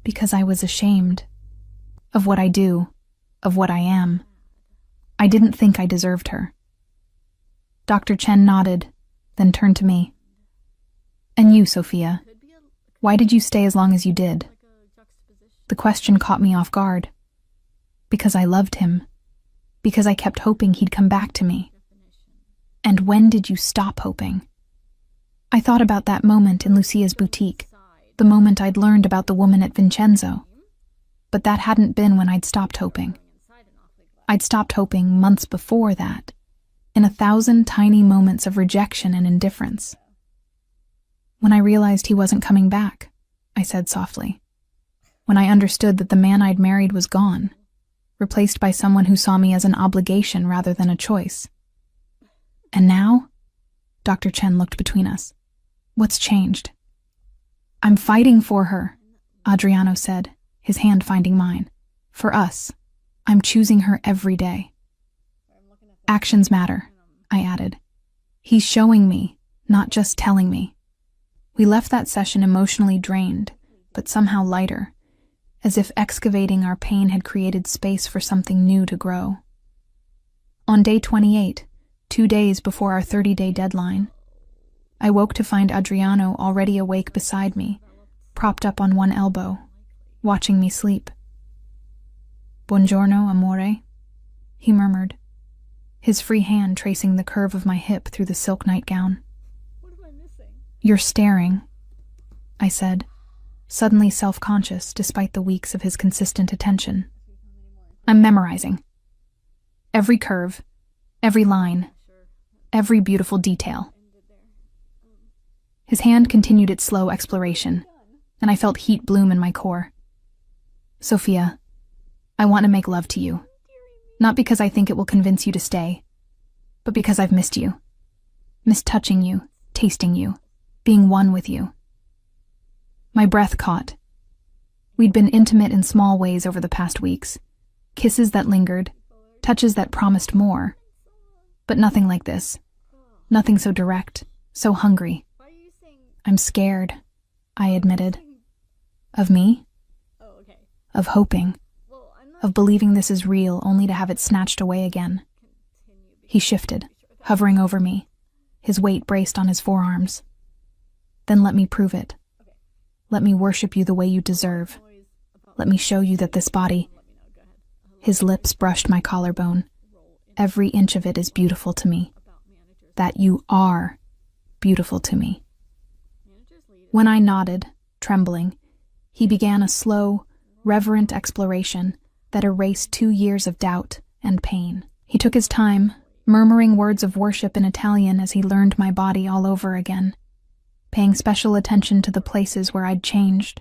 because I was ashamed of what I do, of what I am. I didn't think I deserved her. Dr. Chen nodded, then turned to me. And you, Sophia, why did you stay as long as you did? The question caught me off guard. Because I loved him. Because I kept hoping he'd come back to me. And when did you stop hoping? I thought about that moment in Lucia's boutique, the moment I'd learned about the woman at Vincenzo. But that hadn't been when I'd stopped hoping. I'd stopped hoping months before that, in 1,000 tiny moments of rejection and indifference. When I realized he wasn't coming back, I said softly. When I understood that the man I'd married was gone, replaced by someone who saw me as an obligation rather than a choice. And now? Dr. Chen looked between us. What's changed? I'm fighting for her, Adriano said, his hand finding mine. For us. I'm choosing her every day. Actions matter, I added. He's showing me, not just telling me. We left that session emotionally drained, but somehow lighter, as if excavating our pain had created space for something new to grow. On day 28, 2 days before our 30-day deadline, I woke to find Adriano already awake beside me, propped up on one elbow, watching me sleep. Buongiorno, amore, he murmured, his free hand tracing the curve of my hip through the silk nightgown. What am I missing? You're staring, I said, suddenly self-conscious despite the weeks of his consistent attention. I'm memorizing. Every curve, every line, every beautiful detail. His hand continued its slow exploration, and I felt heat bloom in my core. Sophia, I want to make love to you. Not because I think it will convince you to stay, but because I've missed you. Missed touching you, tasting you, being one with you. My breath caught. We'd been intimate in small ways over the past weeks. Kisses that lingered, touches that promised more. But nothing like this. Nothing so direct, so hungry. I'm scared, I admitted. Of me? Of hoping. Of believing this is real only to have it snatched away again. He shifted, hovering over me, his weight braced on his forearms. Then let me prove it. Let me worship you the way you deserve. Let me show you that this body... His lips brushed my collarbone. Every inch of it is beautiful to me. That you are beautiful to me. When I nodded, trembling, he began a slow, reverent exploration that erased 2 years of doubt and pain. He took his time, murmuring words of worship in Italian as he learned my body all over again, paying special attention to the places where I'd changed,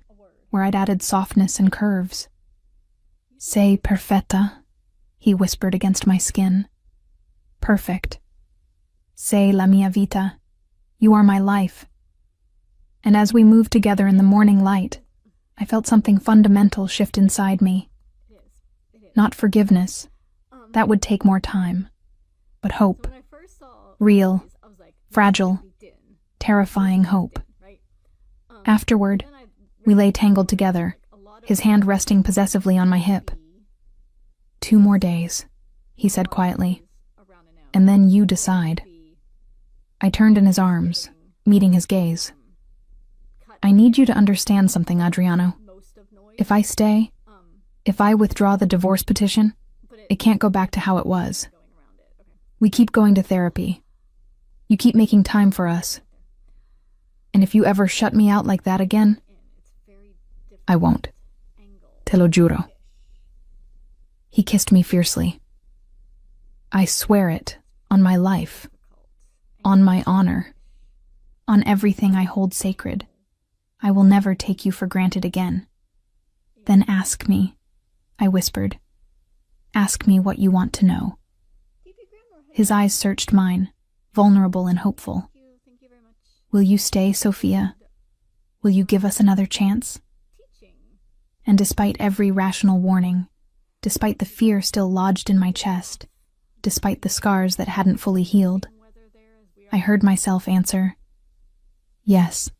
where I'd added softness and curves. Sei perfetta, he whispered against my skin. Perfect. Sei la mia vita. You are my life. And as we moved together in the morning light, I felt something fundamental shift inside me. Not forgiveness. That would take more time. But hope. Real, fragile, terrifying hope. Afterward, we lay tangled together, his hand resting possessively on my hip. 2 more days, he said quietly, and then you decide. I turned in his arms, meeting his gaze. I need you to understand something, Adriano. If I stay, if I withdraw the divorce petition, it can't go back to how it was. We keep going to therapy. You keep making time for us. And if you ever shut me out like that again, I won't. Te lo juro. He kissed me fiercely. I swear it, on my life, on my honor, on everything I hold sacred. I will never take you for granted again. Then ask me, I whispered. Ask me what you want to know. His eyes searched mine, vulnerable and hopeful. Will you stay, Sophia? Will you give us another chance? And despite every rational warning, despite the fear still lodged in my chest, despite the scars that hadn't fully healed, I heard myself answer, yes.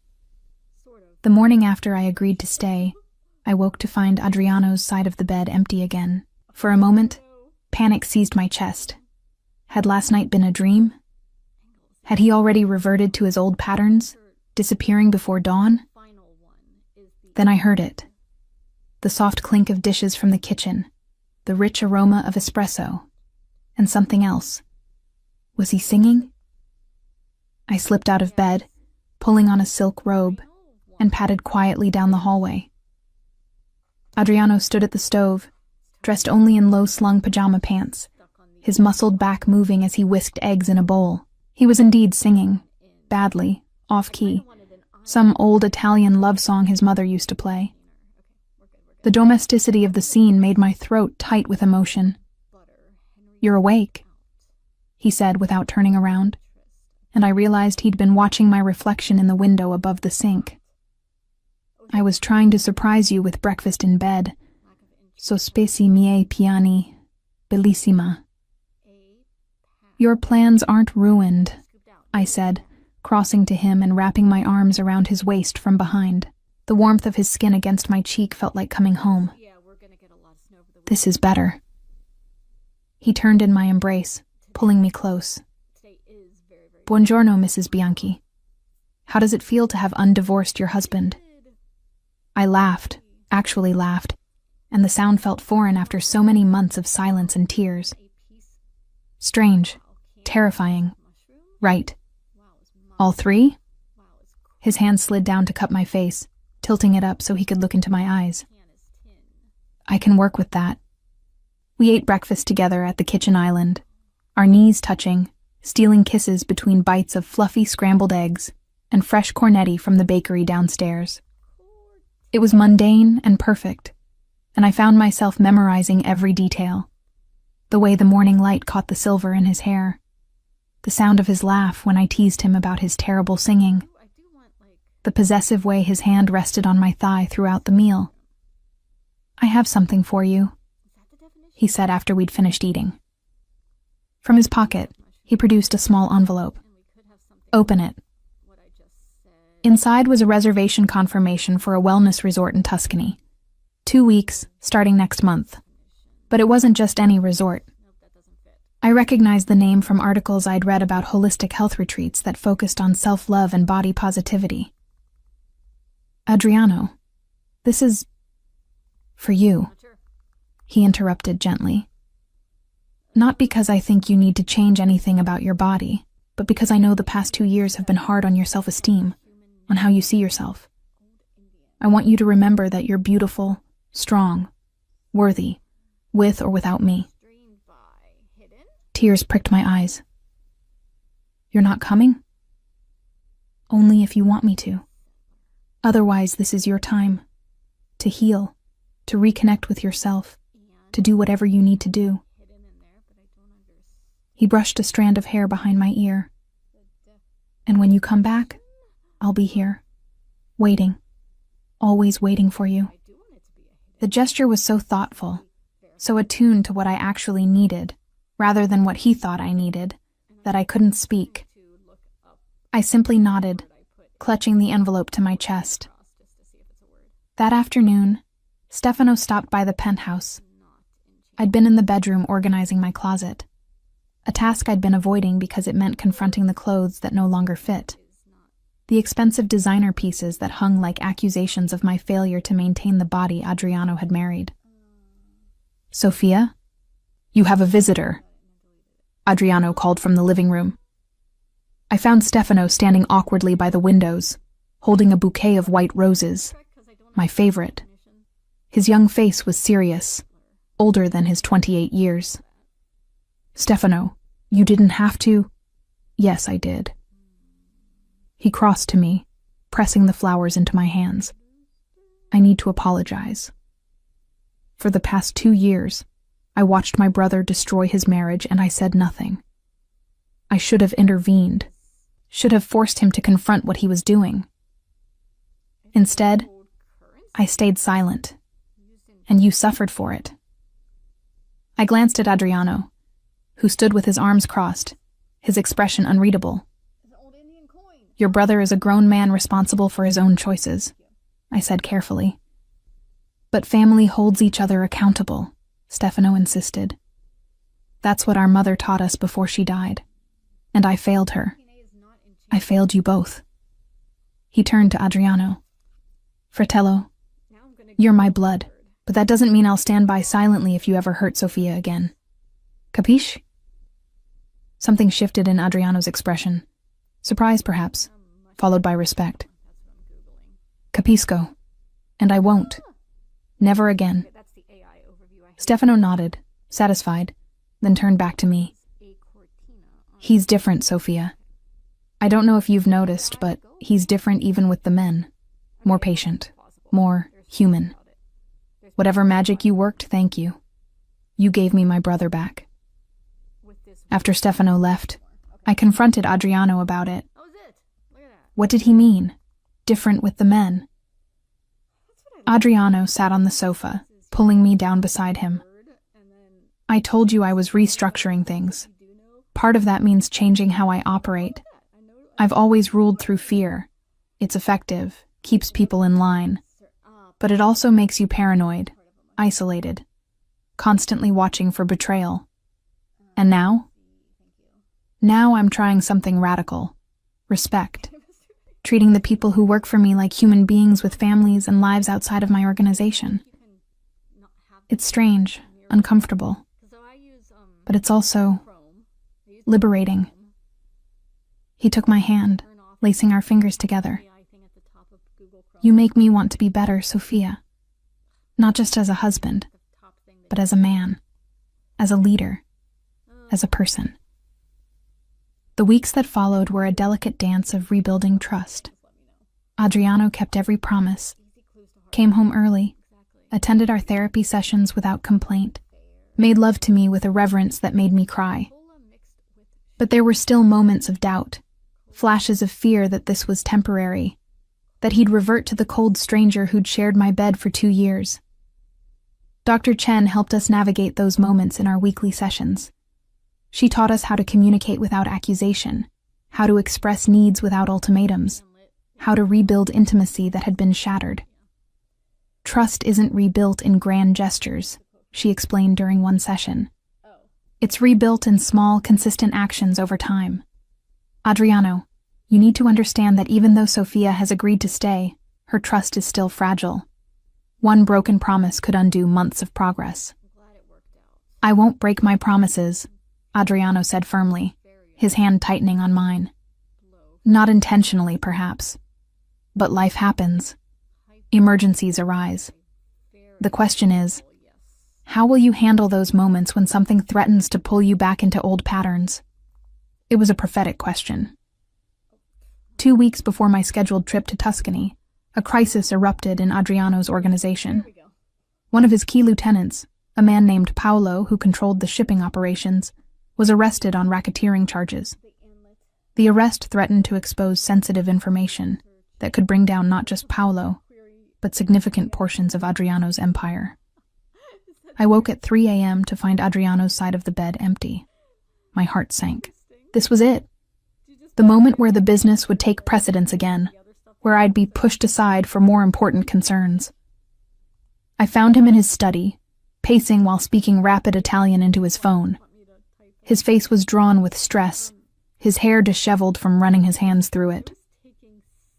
The morning after I agreed to stay, I woke to find Adriano's side of the bed empty again. For a moment, panic seized my chest. Had last night been a dream? Had he already reverted to his old patterns, disappearing before dawn? Then I heard it. The soft clink of dishes from the kitchen, the rich aroma of espresso, and something else. Was he singing? I slipped out of bed, pulling on a silk robe, and padded quietly down the hallway. Adriano stood at the stove, dressed only in low-slung pajama pants, his muscled back moving as he whisked eggs in a bowl. He was indeed singing, badly, off-key, some old Italian love song his mother used to play. The domesticity of the scene made my throat tight with emotion. You're awake, he said without turning around, and I realized he'd been watching my reflection in the window above the sink. I was trying to surprise you with breakfast in bed. Sospesi miei piani, bellissima. Your plans aren't ruined, I said, crossing to him and wrapping my arms around his waist from behind. The warmth of his skin against my cheek felt like coming home. This is better. He turned in my embrace, pulling me close. Buongiorno, Mrs. Bianchi. How does it feel to have undivorced your husband? I laughed, actually laughed, and the sound felt foreign after so many months of silence and tears. Strange, terrifying, right. All 3? His hand slid down to cup my face, tilting it up so he could look into my eyes. I can work with that. We ate breakfast together at the kitchen island, our knees touching, stealing kisses between bites of fluffy scrambled eggs and fresh cornetti from the bakery downstairs. It was mundane and perfect, and I found myself memorizing every detail. The way the morning light caught the silver in his hair, the sound of his laugh when I teased him about his terrible singing, the possessive way his hand rested on my thigh throughout the meal. "I have something for you," he said after we'd finished eating. From his pocket, he produced a small envelope. "Open it." Inside was a reservation confirmation for a wellness resort in Tuscany. 2 weeks, starting next month. But it wasn't just any resort. I recognized the name from articles I'd read about holistic health retreats that focused on self-love and body positivity. "Adriano, this is for you," he interrupted gently. "Not because I think you need to change anything about your body, but because I know the past 2 years have been hard on your self-esteem, on how you see yourself. I want you to remember that you're beautiful, strong, worthy, with or without me." Tears pricked my eyes. "You're not coming?" "Only if you want me to. Otherwise, this is your time. To heal, to reconnect with yourself, to do whatever you need to do." He brushed a strand of hair behind my ear. "And when you come back, I'll be here, waiting, always waiting for you." The gesture was so thoughtful, so attuned to what I actually needed, rather than what he thought I needed, that I couldn't speak. I simply nodded, clutching the envelope to my chest. That afternoon, Stefano stopped by the penthouse. I'd been in the bedroom organizing my closet, a task I'd been avoiding because it meant confronting the clothes that no longer fit. The expensive designer pieces that hung like accusations of my failure to maintain the body Adriano had married. "Sofia, you have a visitor," Adriano called from the living room. I found Stefano standing awkwardly by the windows, holding a bouquet of white roses, my favorite. His young face was serious, older than his 28 years. "Stefano, you didn't have to?" "Yes, I did." He crossed to me, pressing the flowers into my hands. "I need to apologize. For the past 2 years, I watched my brother destroy his marriage and I said nothing. I should have intervened, should have forced him to confront what he was doing. Instead, I stayed silent, and you suffered for it." I glanced at Adriano, who stood with his arms crossed, his expression unreadable. "Your brother is a grown man responsible for his own choices," I said carefully. "But family holds each other accountable," Stefano insisted. "That's what our mother taught us before she died. And I failed her. I failed you both." He turned to Adriano. "Fratello, you're my blood, but that doesn't mean I'll stand by silently if you ever hurt Sofia again. Capisce?" Something shifted in Adriano's expression. Surprise, perhaps, followed by respect. "Capisco. And I won't. Never again." Stefano nodded, satisfied, then turned back to me. "He's different, Sofia. I don't know if you've noticed, but he's different even with the men. More patient, more human. Whatever magic you worked, thank you. You gave me my brother back." After Stefano left, I confronted Adriano about it. What did he mean? Different with the men? Adriano sat on the sofa, pulling me down beside him. "I told you I was restructuring things. Part of that means changing how I operate. I've always ruled through fear. It's effective, keeps people in line. But it also makes you paranoid, isolated, constantly watching for betrayal. And now? Now I'm trying something radical. Respect. Treating the people who work for me like human beings with families and lives outside of my organization. It's strange, uncomfortable, but it's also liberating." He took my hand, lacing our fingers together. "You make me want to be better, Sofia. Not just as a husband, but as a man, as a leader, as a person." The weeks that followed were a delicate dance of rebuilding trust. Adriano kept every promise, came home early, attended our therapy sessions without complaint, made love to me with a reverence that made me cry. But there were still moments of doubt, flashes of fear that this was temporary, that he'd revert to the cold stranger who'd shared my bed for 2 years. Dr. Chen helped us navigate those moments in our weekly sessions. She taught us how to communicate without accusation, how to express needs without ultimatums, how to rebuild intimacy that had been shattered. Trust isn't rebuilt in grand gestures, she explained during one session. It's rebuilt in small, consistent actions over time. Adriano, you need to understand that even though Sofia has agreed to stay, her trust is still fragile. One broken promise could undo months of progress. I won't break my promises, Adriano said firmly, his hand tightening on mine. Not intentionally, perhaps. But life happens. Emergencies arise. The question is, how will you handle those moments when something threatens to pull you back into old patterns? It was a prophetic question. 2 weeks before my scheduled trip to Tuscany, a crisis erupted in Adriano's organization. One of his key lieutenants, a man named Paolo who controlled the shipping operations, was arrested on racketeering charges. The arrest threatened to expose sensitive information that could bring down not just Paolo, but significant portions of Adriano's empire. I woke at 3 a.m. to find Adriano's side of the bed empty. My heart sank. This was it. The moment where the business would take precedence again, where I'd be pushed aside for more important concerns. I found him in his study, pacing while speaking rapid Italian into his phone. His face was drawn with stress, his hair disheveled from running his hands through it.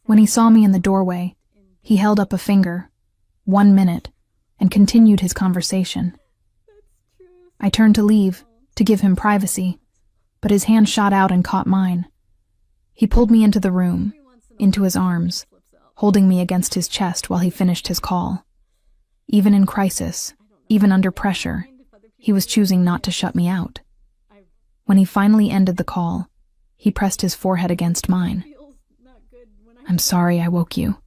When he saw me in the doorway, he held up a finger, 1 minute, and continued his conversation. I turned to leave, to give him privacy, but his hand shot out and caught mine. He pulled me into the room, into his arms, holding me against his chest while he finished his call. Even in crisis, even under pressure, he was choosing not to shut me out. When he finally ended the call, he pressed his forehead against mine. I'm sorry I woke you.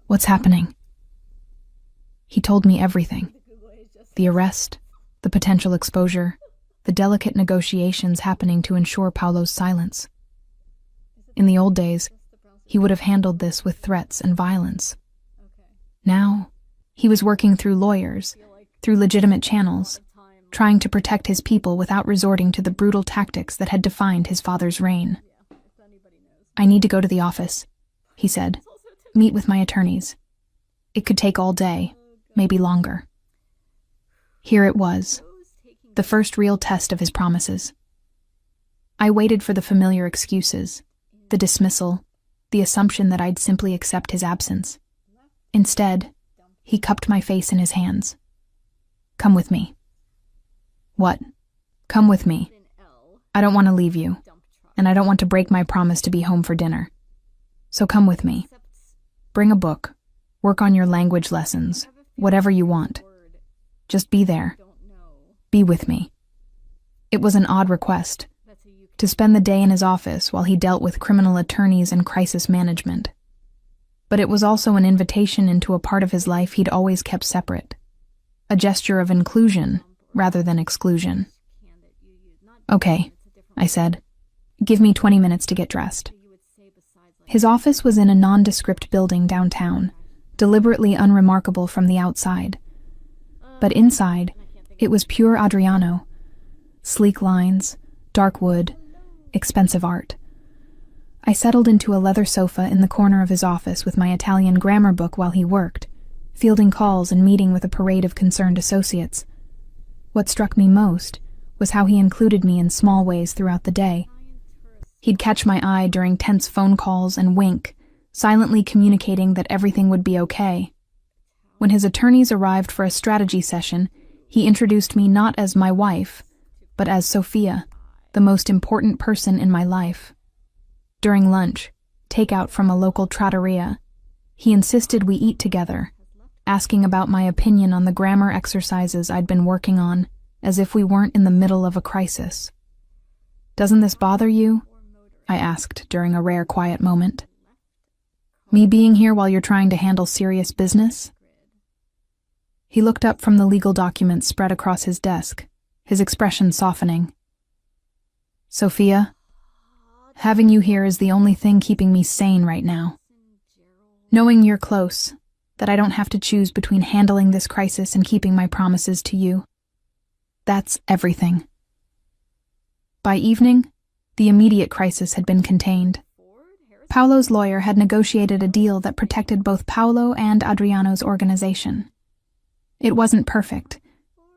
What's happening? He told me everything. The arrest, the potential exposure, the delicate negotiations happening to ensure Paolo's silence. In the old days, he would have handled this with threats and violence. Now, he was working through lawyers, through legitimate channels, trying to protect his people without resorting to the brutal tactics that had defined his father's reign. I need to go to the office, he said. Meet with my attorneys. It could take all day, maybe longer. Here it was, the first real test of his promises. I waited for the familiar excuses, the dismissal, the assumption that I'd simply accept his absence. Instead, he cupped my face in his hands. Come with me. What? Come with me. I don't want to leave you, and I don't want to break my promise to be home for dinner. So come with me. Bring a book. Work on your language lessons. Whatever you want. Just be there. Be with me. It was an odd request, to spend the day in his office while he dealt with criminal attorneys and crisis management. But it was also an invitation into a part of his life he'd always kept separate. A gesture of inclusion rather than exclusion. Okay, I said. Give me 20 minutes to get dressed. His office was in a nondescript building downtown, deliberately unremarkable from the outside. But inside, it was pure Adriano. Sleek lines, dark wood, expensive art. I settled into a leather sofa in the corner of his office with my Italian grammar book while he worked, fielding calls and meeting with a parade of concerned associates. What struck me most was how he included me in small ways throughout the day. He'd catch my eye during tense phone calls and wink, silently communicating that everything would be okay. When his attorneys arrived for a strategy session, he introduced me not as my wife, but as Sofia, the most important person in my life. During lunch, takeout from a local trattoria, he insisted we eat together, asking about my opinion on the grammar exercises I'd been working on, as if we weren't in the middle of a crisis. Doesn't this bother you? I asked during a rare quiet moment. Me being here while you're trying to handle serious business? He looked up from the legal documents spread across his desk, his expression softening. Sofia, having you here is the only thing keeping me sane right now. Knowing you're close, that I don't have to choose between handling this crisis and keeping my promises to you. That's everything. By evening, the immediate crisis had been contained. Paolo's lawyer had negotiated a deal that protected both Paolo and Adriano's organization. It wasn't perfect,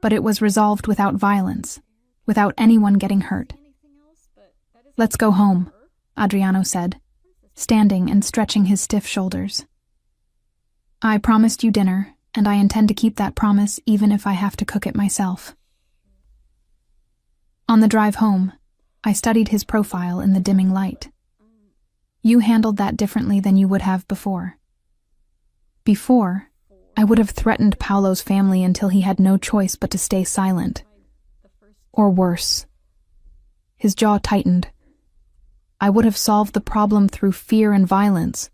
but it was resolved without violence, without anyone getting hurt. "Let's go home," Adriano said, standing and stretching his stiff shoulders. "I promised you dinner, and I intend to keep that promise even if I have to cook it myself." On the drive home, I studied his profile in the dimming light. You handled that differently than you would have before. Before, I would have threatened Paolo's family until he had no choice but to stay silent. Or worse. His jaw tightened. I would have solved the problem through fear and violence.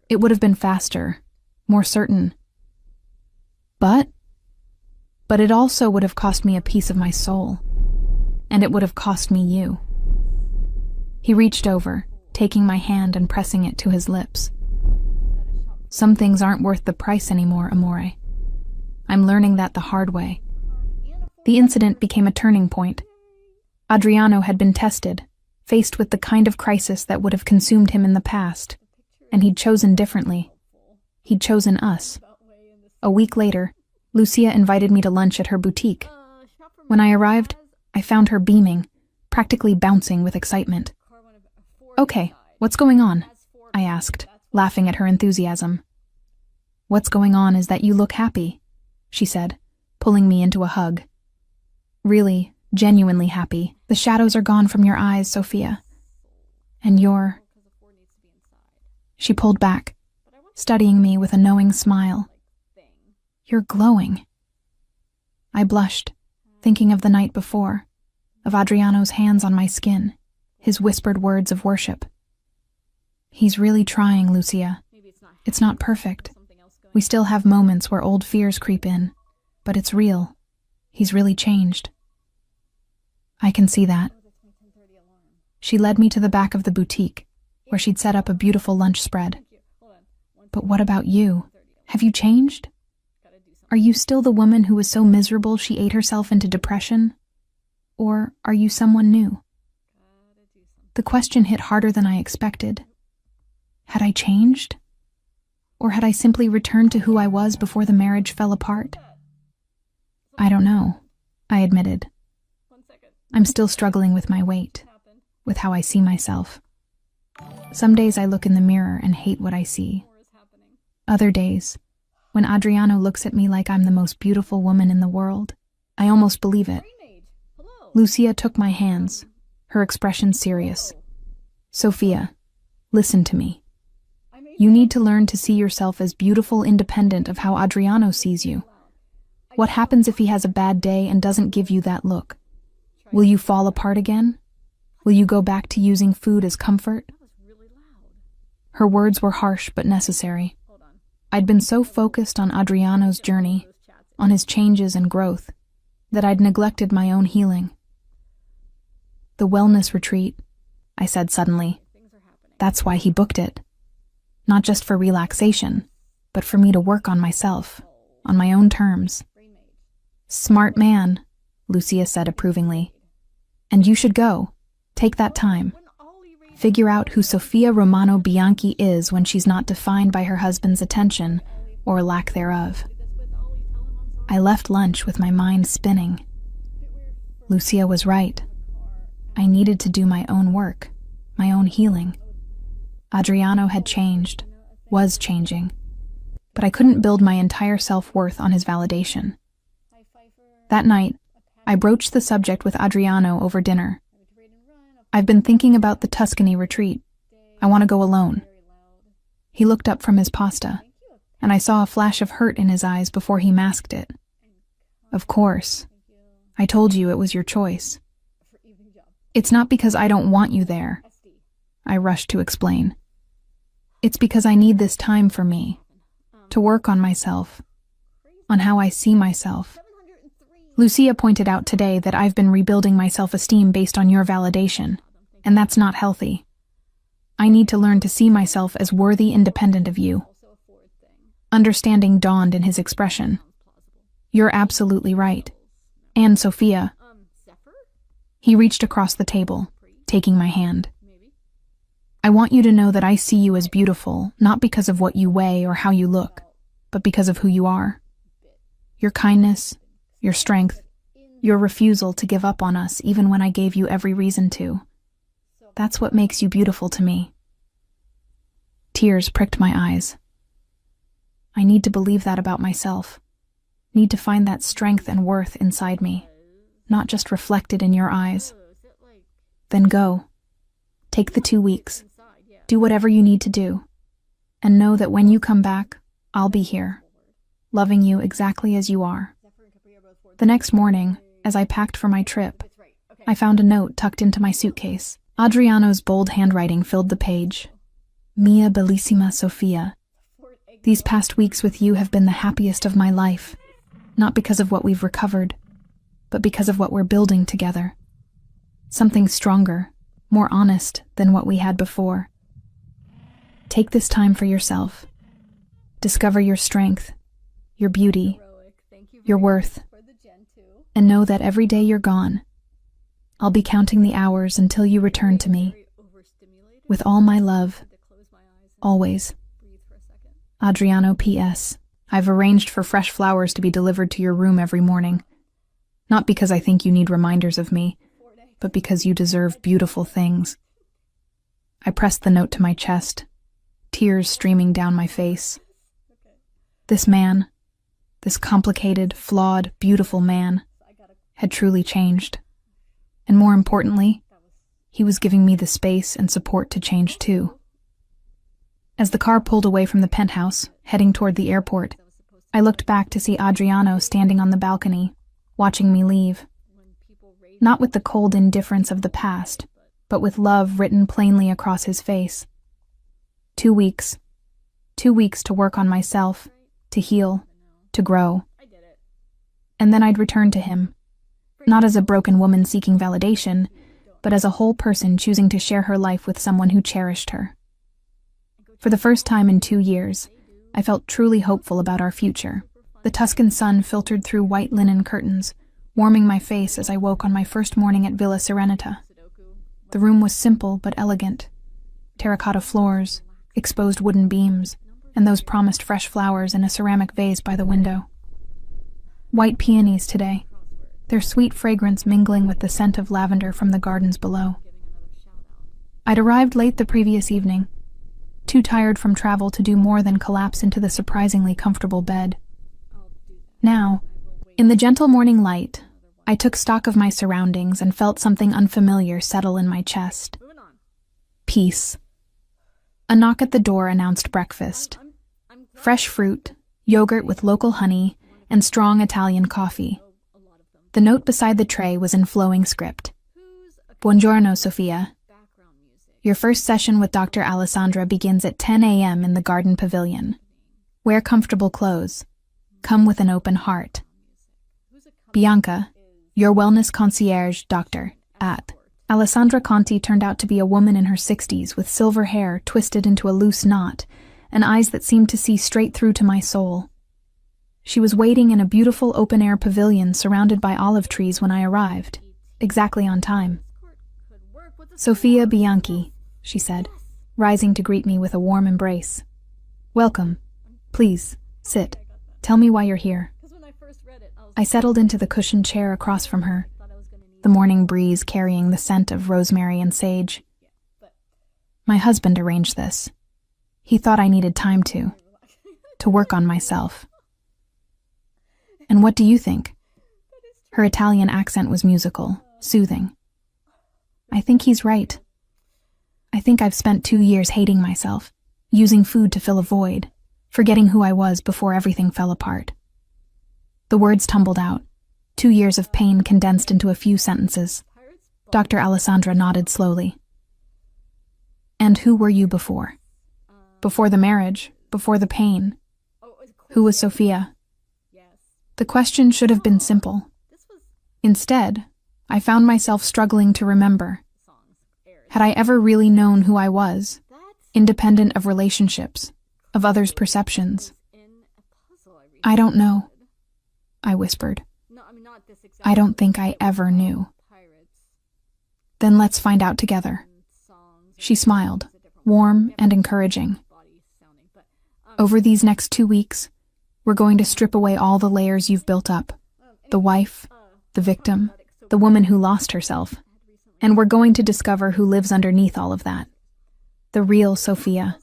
It would have been faster, more certain. But it also would have cost me a piece of my soul. And it would have cost me you. He reached over, taking my hand and pressing it to his lips. "Some things aren't worth the price anymore, amore. I'm learning that the hard way." The incident became a turning point. Adriano had been tested, faced with the kind of crisis that would have consumed him in the past, and he'd chosen differently. He'd chosen us. A week later, Lucia invited me to lunch at her boutique. When I arrived, I found her beaming, practically bouncing with excitement. "Okay, what's going on?" I asked, laughing at her enthusiasm. "What's going on is that you look happy," she said, pulling me into a hug. "Really, genuinely happy. The shadows are gone from your eyes, Sophia. And you're..." She pulled back, studying me with a knowing smile. "You're glowing." I blushed, thinking of the night before, of Adriano's hands on my skin, his whispered words of worship. "He's really trying, Lucia. It's not perfect. We still have moments where old fears creep in, but it's real. He's really changed." "I can see that." She led me to the back of the boutique, where she'd set up a beautiful lunch spread. "But what about you? Have you changed? Are you still the woman who was so miserable she ate herself into depression? Or are you someone new?" The question hit harder than I expected. Had I changed? Or had I simply returned to who I was before the marriage fell apart? "I don't know," I admitted. "I'm still struggling with my weight, with how I see myself. Some days I look in the mirror and hate what I see. Other days, when Adriano looks at me like I'm the most beautiful woman in the world, I almost believe it." Lucia took my hands, her expression serious. "Sophia, listen to me. You need to learn to see yourself as beautiful independent of how Adriano sees you. What happens if he has a bad day and doesn't give you that look? Will you fall apart again? Will you go back to using food as comfort?" Her words were harsh but necessary. I'd been so focused on Adriano's journey, on his changes and growth, that I'd neglected my own healing. "The wellness retreat," I said suddenly. "That's why he booked it. Not just for relaxation, but for me to work on myself, on my own terms." "Smart man," Lucia said approvingly. "And you should go. Take that time. Figure out who Sofia Romano Bianchi is when she's not defined by her husband's attention, or lack thereof." I left lunch with my mind spinning. Lucia was right. I needed to do my own work, my own healing. Adriano had changed, was changing, but I couldn't build my entire self-worth on his validation. That night, I broached the subject with Adriano over dinner. "I've been thinking about the Tuscany retreat. I want to go alone." He looked up from his pasta, and I saw a flash of hurt in his eyes before he masked it. "Of course. I told you it was your choice." "It's not because I don't want you there," I rushed to explain. "It's because I need this time for me, to work on myself, on how I see myself. Lucia pointed out today that I've been rebuilding my self-esteem based on your validation, and that's not healthy. I need to learn to see myself as worthy independent of you." Understanding dawned in his expression. You're absolutely right. And Sophia. He reached across the table, taking my hand. I want you to know that I see you as beautiful, not because of what you weigh or how you look, but because of who you are. Your kindness, your strength, your refusal to give up on us even when I gave you every reason to. That's what makes you beautiful to me. Tears pricked my eyes. I need to believe that about myself. Need to find that strength and worth inside me, not just reflected in your eyes. Then go. Take the 2 weeks. Do whatever you need to do. And know that when you come back, I'll be here, loving you exactly as you are. The next morning, as I packed for my trip, I found a note tucked into my suitcase. Adriano's bold handwriting filled the page. Mia bellissima Sofia. These past weeks with you have been the happiest of my life, not because of what we've recovered, but because of what we're building together. Something stronger, more honest than what we had before. Take this time for yourself. Discover your strength, your beauty, your worth, and know that every day you're gone, I'll be counting the hours until you return to me. With all my love, always. Adriano P.S. I've arranged for fresh flowers to be delivered to your room every morning. Not because I think you need reminders of me, but because you deserve beautiful things. I pressed the note to my chest, tears streaming down my face. This man, this complicated, flawed, beautiful man, had truly changed. And more importantly, he was giving me the space and support to change too. As the car pulled away from the penthouse, heading toward the airport, I looked back to see Adriano standing on the balcony, watching me leave. Not with the cold indifference of the past, but with love written plainly across his face. 2 weeks. 2 weeks to work on myself, to heal, to grow. And then I'd return to him, not as a broken woman seeking validation, but as a whole person choosing to share her life with someone who cherished her. For the first time in 2 years, I felt truly hopeful about our future. The Tuscan sun filtered through white linen curtains, warming my face as I woke on my first morning at Villa Serenita. The room was simple but elegant. Terracotta floors, exposed wooden beams, and those promised fresh flowers in a ceramic vase by the window. White peonies today, their sweet fragrance mingling with the scent of lavender from the gardens below. I'd arrived late the previous evening, too tired from travel to do more than collapse into the surprisingly comfortable bed. Now, in the gentle morning light, I took stock of my surroundings and felt something unfamiliar settle in my chest. Peace. A knock at the door announced breakfast. Fresh fruit, yogurt with local honey, and strong Italian coffee. The note beside the tray was in flowing script. Buongiorno, Sofia. Your first session with Dr. Alessandra begins at 10 a.m. in the garden pavilion. Wear comfortable clothes. Come with an open heart. Bianca, your wellness concierge doctor, at. Alessandra Conti turned out to be a woman in her 60s with silver hair twisted into a loose knot and eyes that seemed to see straight through to my soul. She was waiting in a beautiful open-air pavilion surrounded by olive trees when I arrived, exactly on time. Sofia Bianchi, she said, rising to greet me with a warm embrace. Welcome. Please, sit. Tell me why you're here. I settled into the cushioned chair across from her, the morning breeze carrying the scent of rosemary and sage. My husband arranged this. He thought I needed time to work on myself. And what do you think? Her Italian accent was musical, soothing. I think he's right. I think I've spent 2 years hating myself, using food to fill a void, forgetting who I was before everything fell apart. The words tumbled out, 2 years of pain condensed into a few sentences. Dr. Alessandra nodded slowly. And who were you before? Before the marriage, before the pain. Who was Sophia? The question should have been simple. Instead, I found myself struggling to remember. Had I ever really known who I was, independent of relationships, of others' perceptions? I don't know, I whispered. I don't think I ever knew. Then let's find out together. She smiled, warm and encouraging. Over these next 2 weeks, we're going to strip away all the layers you've built up. The wife, the victim, the woman who lost herself. And we're going to discover who lives underneath all of that. The real Sophia.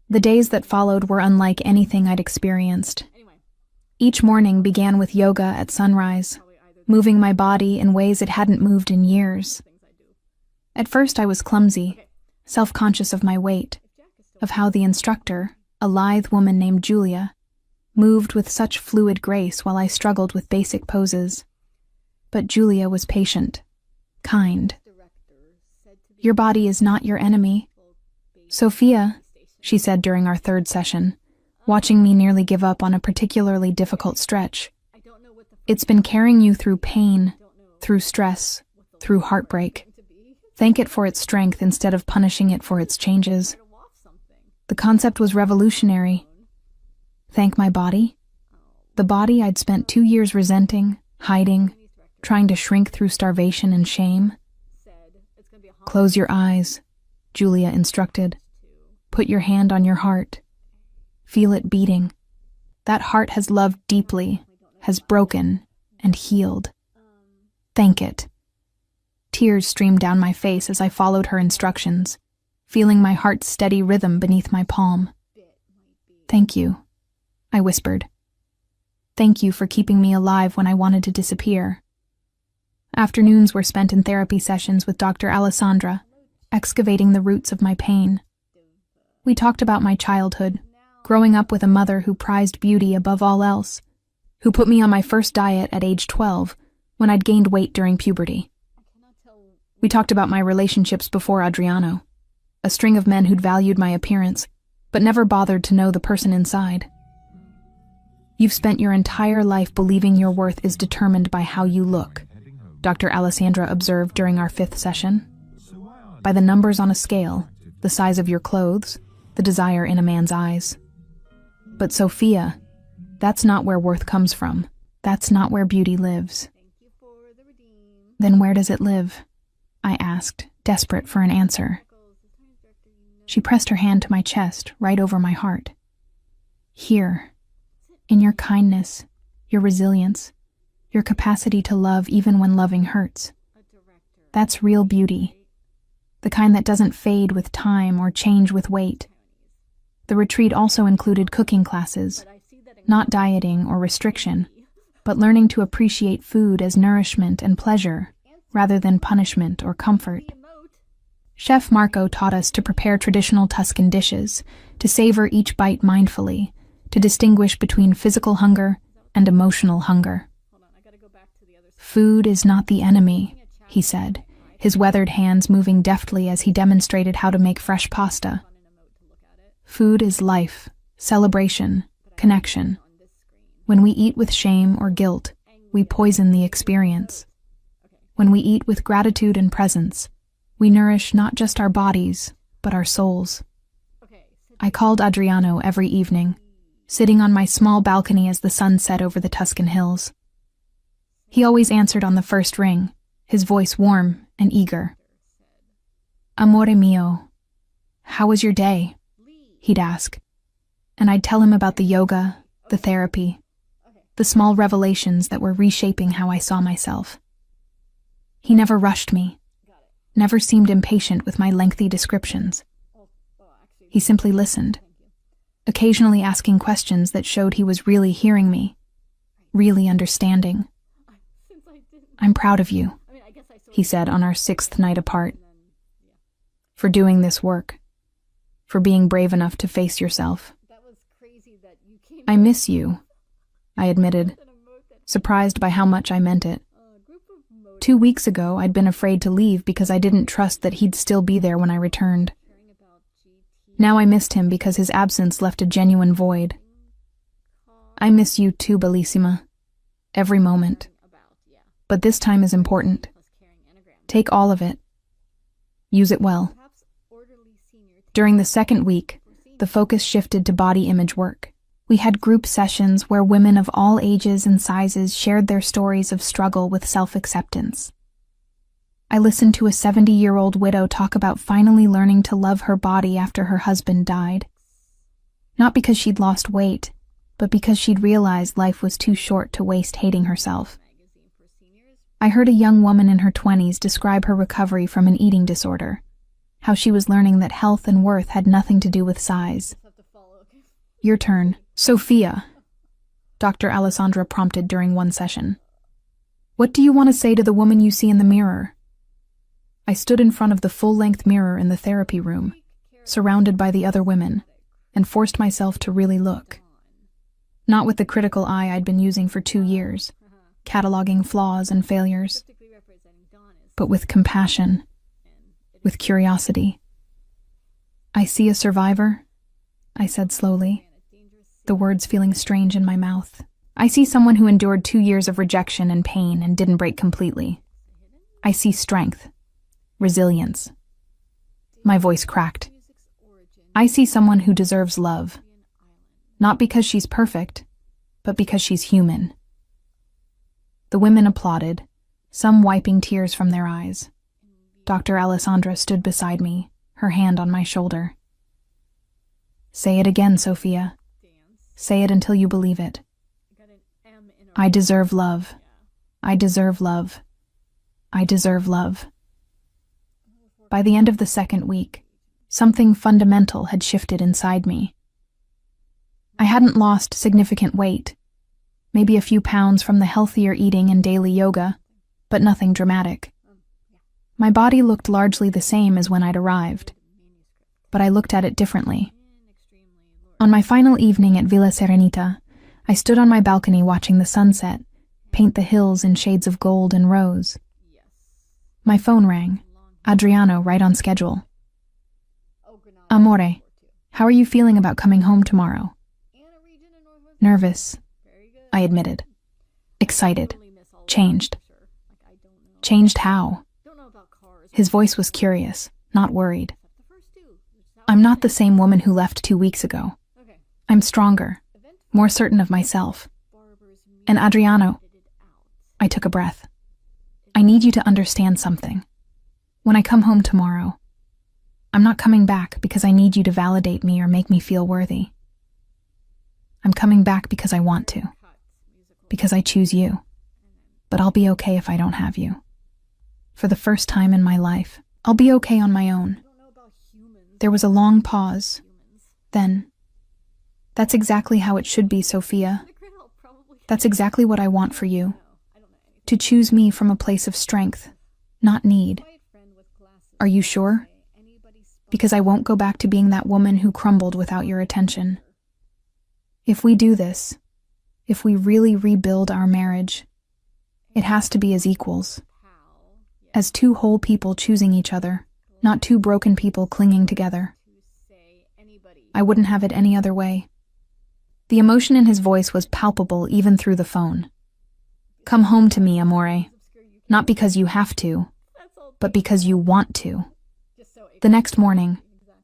The days that followed were unlike anything I'd experienced. Each morning began with yoga at sunrise, moving my body in ways it hadn't moved in years. At first I was clumsy, self-conscious of my weight, of how the instructor, a lithe woman named Julia, moved with such fluid grace while I struggled with basic poses. But Julia was patient, kind. Your body is not your enemy. Sophia, she said during our third session, watching me nearly give up on a particularly difficult stretch. It's been carrying you through pain, through stress, through heartbreak. Thank it for its strength instead of punishing it for its changes. The concept was revolutionary. Thank my body? The body I'd spent 2 years resenting, hiding, trying to shrink through starvation and shame. Close your eyes, Julia instructed. Put your hand on your heart. Feel it beating. That heart has loved deeply, has broken, and healed. Thank it. Tears streamed down my face as I followed her instructions, feeling my heart's steady rhythm beneath my palm. Thank you, I whispered. Thank you for keeping me alive when I wanted to disappear. Afternoons were spent in therapy sessions with Dr. Alessandra, excavating the roots of my pain. We talked about my childhood, growing up with a mother who prized beauty above all else, who put me on my first diet at age 12 when I'd gained weight during puberty. We talked about my relationships before Adriano, a string of men who'd valued my appearance, but never bothered to know the person inside. You've spent your entire life believing your worth is determined by how you look, Dr. Alessandra observed during our 5th session. By the numbers on a scale, the size of your clothes, the desire in a man's eyes. But Sophia, that's not where worth comes from. That's not where beauty lives. Then where does it live? I asked, desperate for an answer. She pressed her hand to my chest, right over my heart. Here, in your kindness, your resilience, your capacity to love even when loving hurts. That's real beauty. The kind that doesn't fade with time or change with weight. The retreat also included cooking classes, not dieting or restriction, but learning to appreciate food as nourishment and pleasure, rather than punishment or comfort. Chef Marco taught us to prepare traditional Tuscan dishes, to savor each bite mindfully, to distinguish between physical hunger and emotional hunger. Food is not the enemy, he said, his weathered hands moving deftly as he demonstrated how to make fresh pasta. Food is life, celebration, connection. When we eat with shame or guilt, we poison the experience. When we eat with gratitude and presence, we nourish not just our bodies, but our souls. I called Adriano every evening, sitting on my small balcony as the sun set over the Tuscan hills. He always answered on the first ring, his voice warm and eager. Amore mio, how was your day? He'd ask, and I'd tell him about the yoga, the therapy, the small revelations that were reshaping how I saw myself. He never rushed me, never seemed impatient with my lengthy descriptions. He simply listened, occasionally asking questions that showed he was really hearing me, really understanding. I'm proud of you, he said on our 6th night apart, for doing this work, for being brave enough to face yourself. I miss you, I admitted, surprised by how much I meant it. 2 weeks ago, I'd been afraid to leave because I didn't trust that he'd still be there when I returned. Now I missed him because his absence left a genuine void. I miss you too, Bellissima. Every moment. But this time is important. Take all of it. Use it well. During the 2nd week, the focus shifted to body image work. We had group sessions where women of all ages and sizes shared their stories of struggle with self-acceptance. I listened to a 70-year-old widow talk about finally learning to love her body after her husband died. Not because she'd lost weight, but because she'd realized life was too short to waste hating herself. I heard a young woman in her 20s describe her recovery from an eating disorder, how she was learning that health and worth had nothing to do with size. Your turn. Sophia, Dr. Alessandra prompted during one session. What do you want to say to the woman you see in the mirror? I stood in front of the full-length mirror in the therapy room, surrounded by the other women, and forced myself to really look. Not with the critical eye I'd been using for 2 years, cataloging flaws and failures, but with compassion, with curiosity. I see a survivor, I said slowly, the words feeling strange in my mouth. I see someone who endured 2 years of rejection and pain and didn't break completely. I see strength, resilience. My voice cracked. I see someone who deserves love. Not because she's perfect, but because she's human. The women applauded, some wiping tears from their eyes. Dr. Alessandra stood beside me, her hand on my shoulder. Say it again, Sophia. Say it until you believe it. I deserve love. I deserve love. I deserve love. By the end of the second week, something fundamental had shifted inside me. I hadn't lost significant weight, maybe a few pounds from the healthier eating and daily yoga, but nothing dramatic. My body looked largely the same as when I'd arrived, but I looked at it differently. On my final evening at Villa Serenita, I stood on my balcony watching the sunset paint the hills in shades of gold and rose. My phone rang. Adriano, right on schedule. Amore, how are you feeling about coming home tomorrow? Nervous, I admitted. Excited. Changed. Changed how? His voice was curious, not worried. I'm not the same woman who left 2 weeks ago. I'm stronger, more certain of myself. And Adriano, I took a breath. I need you to understand something. When I come home tomorrow, I'm not coming back because I need you to validate me or make me feel worthy. I'm coming back because I want to, because I choose you. But I'll be okay if I don't have you. For the first time in my life, I'll be okay on my own. There was a long pause. Then, that's exactly how it should be, Sophia. That's exactly what I want for you. To choose me from a place of strength, not need. Are you sure? Because I won't go back to being that woman who crumbled without your attention. If we do this, if we really rebuild our marriage, it has to be as equals. As two whole people choosing each other, not two broken people clinging together. I wouldn't have it any other way. The emotion in his voice was palpable even through the phone. Come home to me, Amore. Not because you have to, but because you want to. The next morning,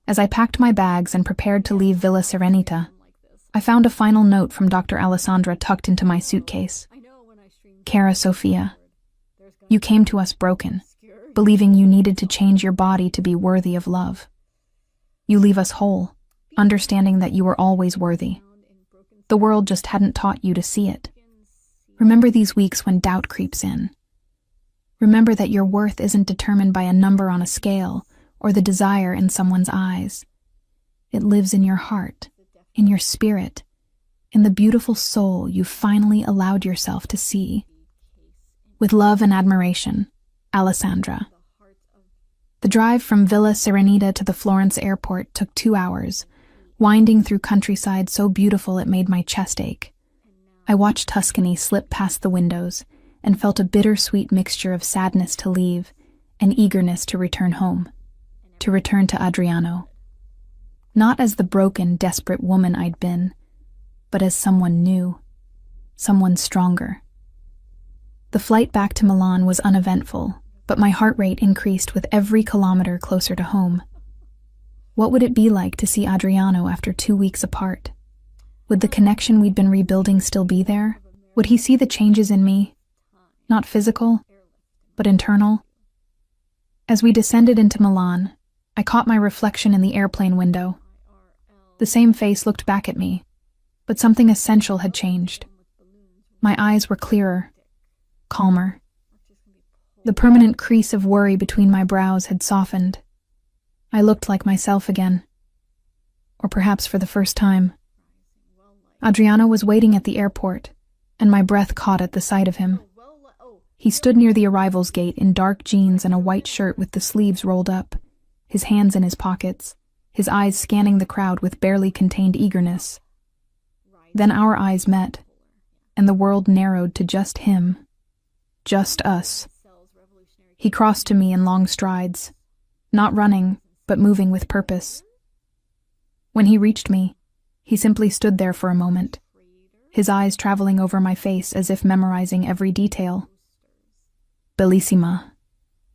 as I packed my bags and prepared to leave Villa Serenita, I found a final note from Dr. Alessandra tucked into my suitcase. Cara Sophia, you came to us broken, believing you needed to change your body to be worthy of love. You leave us whole, understanding that you were always worthy. The world just hadn't taught you to see it. Remember these weeks when doubt creeps in. Remember that your worth isn't determined by a number on a scale or the desire in someone's eyes. It lives in your heart, in your spirit, in the beautiful soul you finally allowed yourself to see. With love and admiration, Alessandra. The drive from Villa Serenita to the Florence airport took 2 hours, winding through countryside so beautiful it made my chest ache. I watched Tuscany slip past the windows and felt a bittersweet mixture of sadness to leave and eagerness to return home, to return to Adriano. Not as the broken, desperate woman I'd been, but as someone new, someone stronger. The flight back to Milan was uneventful, but my heart rate increased with every kilometer closer to home. What would it be like to see Adriano after 2 weeks apart? Would the connection we'd been rebuilding still be there? Would he see the changes in me? Not physical, but internal? As we descended into Milan, I caught my reflection in the airplane window. The same face looked back at me, but something essential had changed. My eyes were clearer, calmer. The permanent crease of worry between my brows had softened. I looked like myself again. Or perhaps for the first time. Adriano was waiting at the airport, and my breath caught at the sight of him. He stood near the arrivals gate in dark jeans and a white shirt with the sleeves rolled up, his hands in his pockets, his eyes scanning the crowd with barely contained eagerness. Then our eyes met, and the world narrowed to just him. Just us. He crossed to me in long strides, not running, but moving with purpose. When he reached me, he simply stood there for a moment, his eyes traveling over my face as if memorizing every detail. "Bellissima,"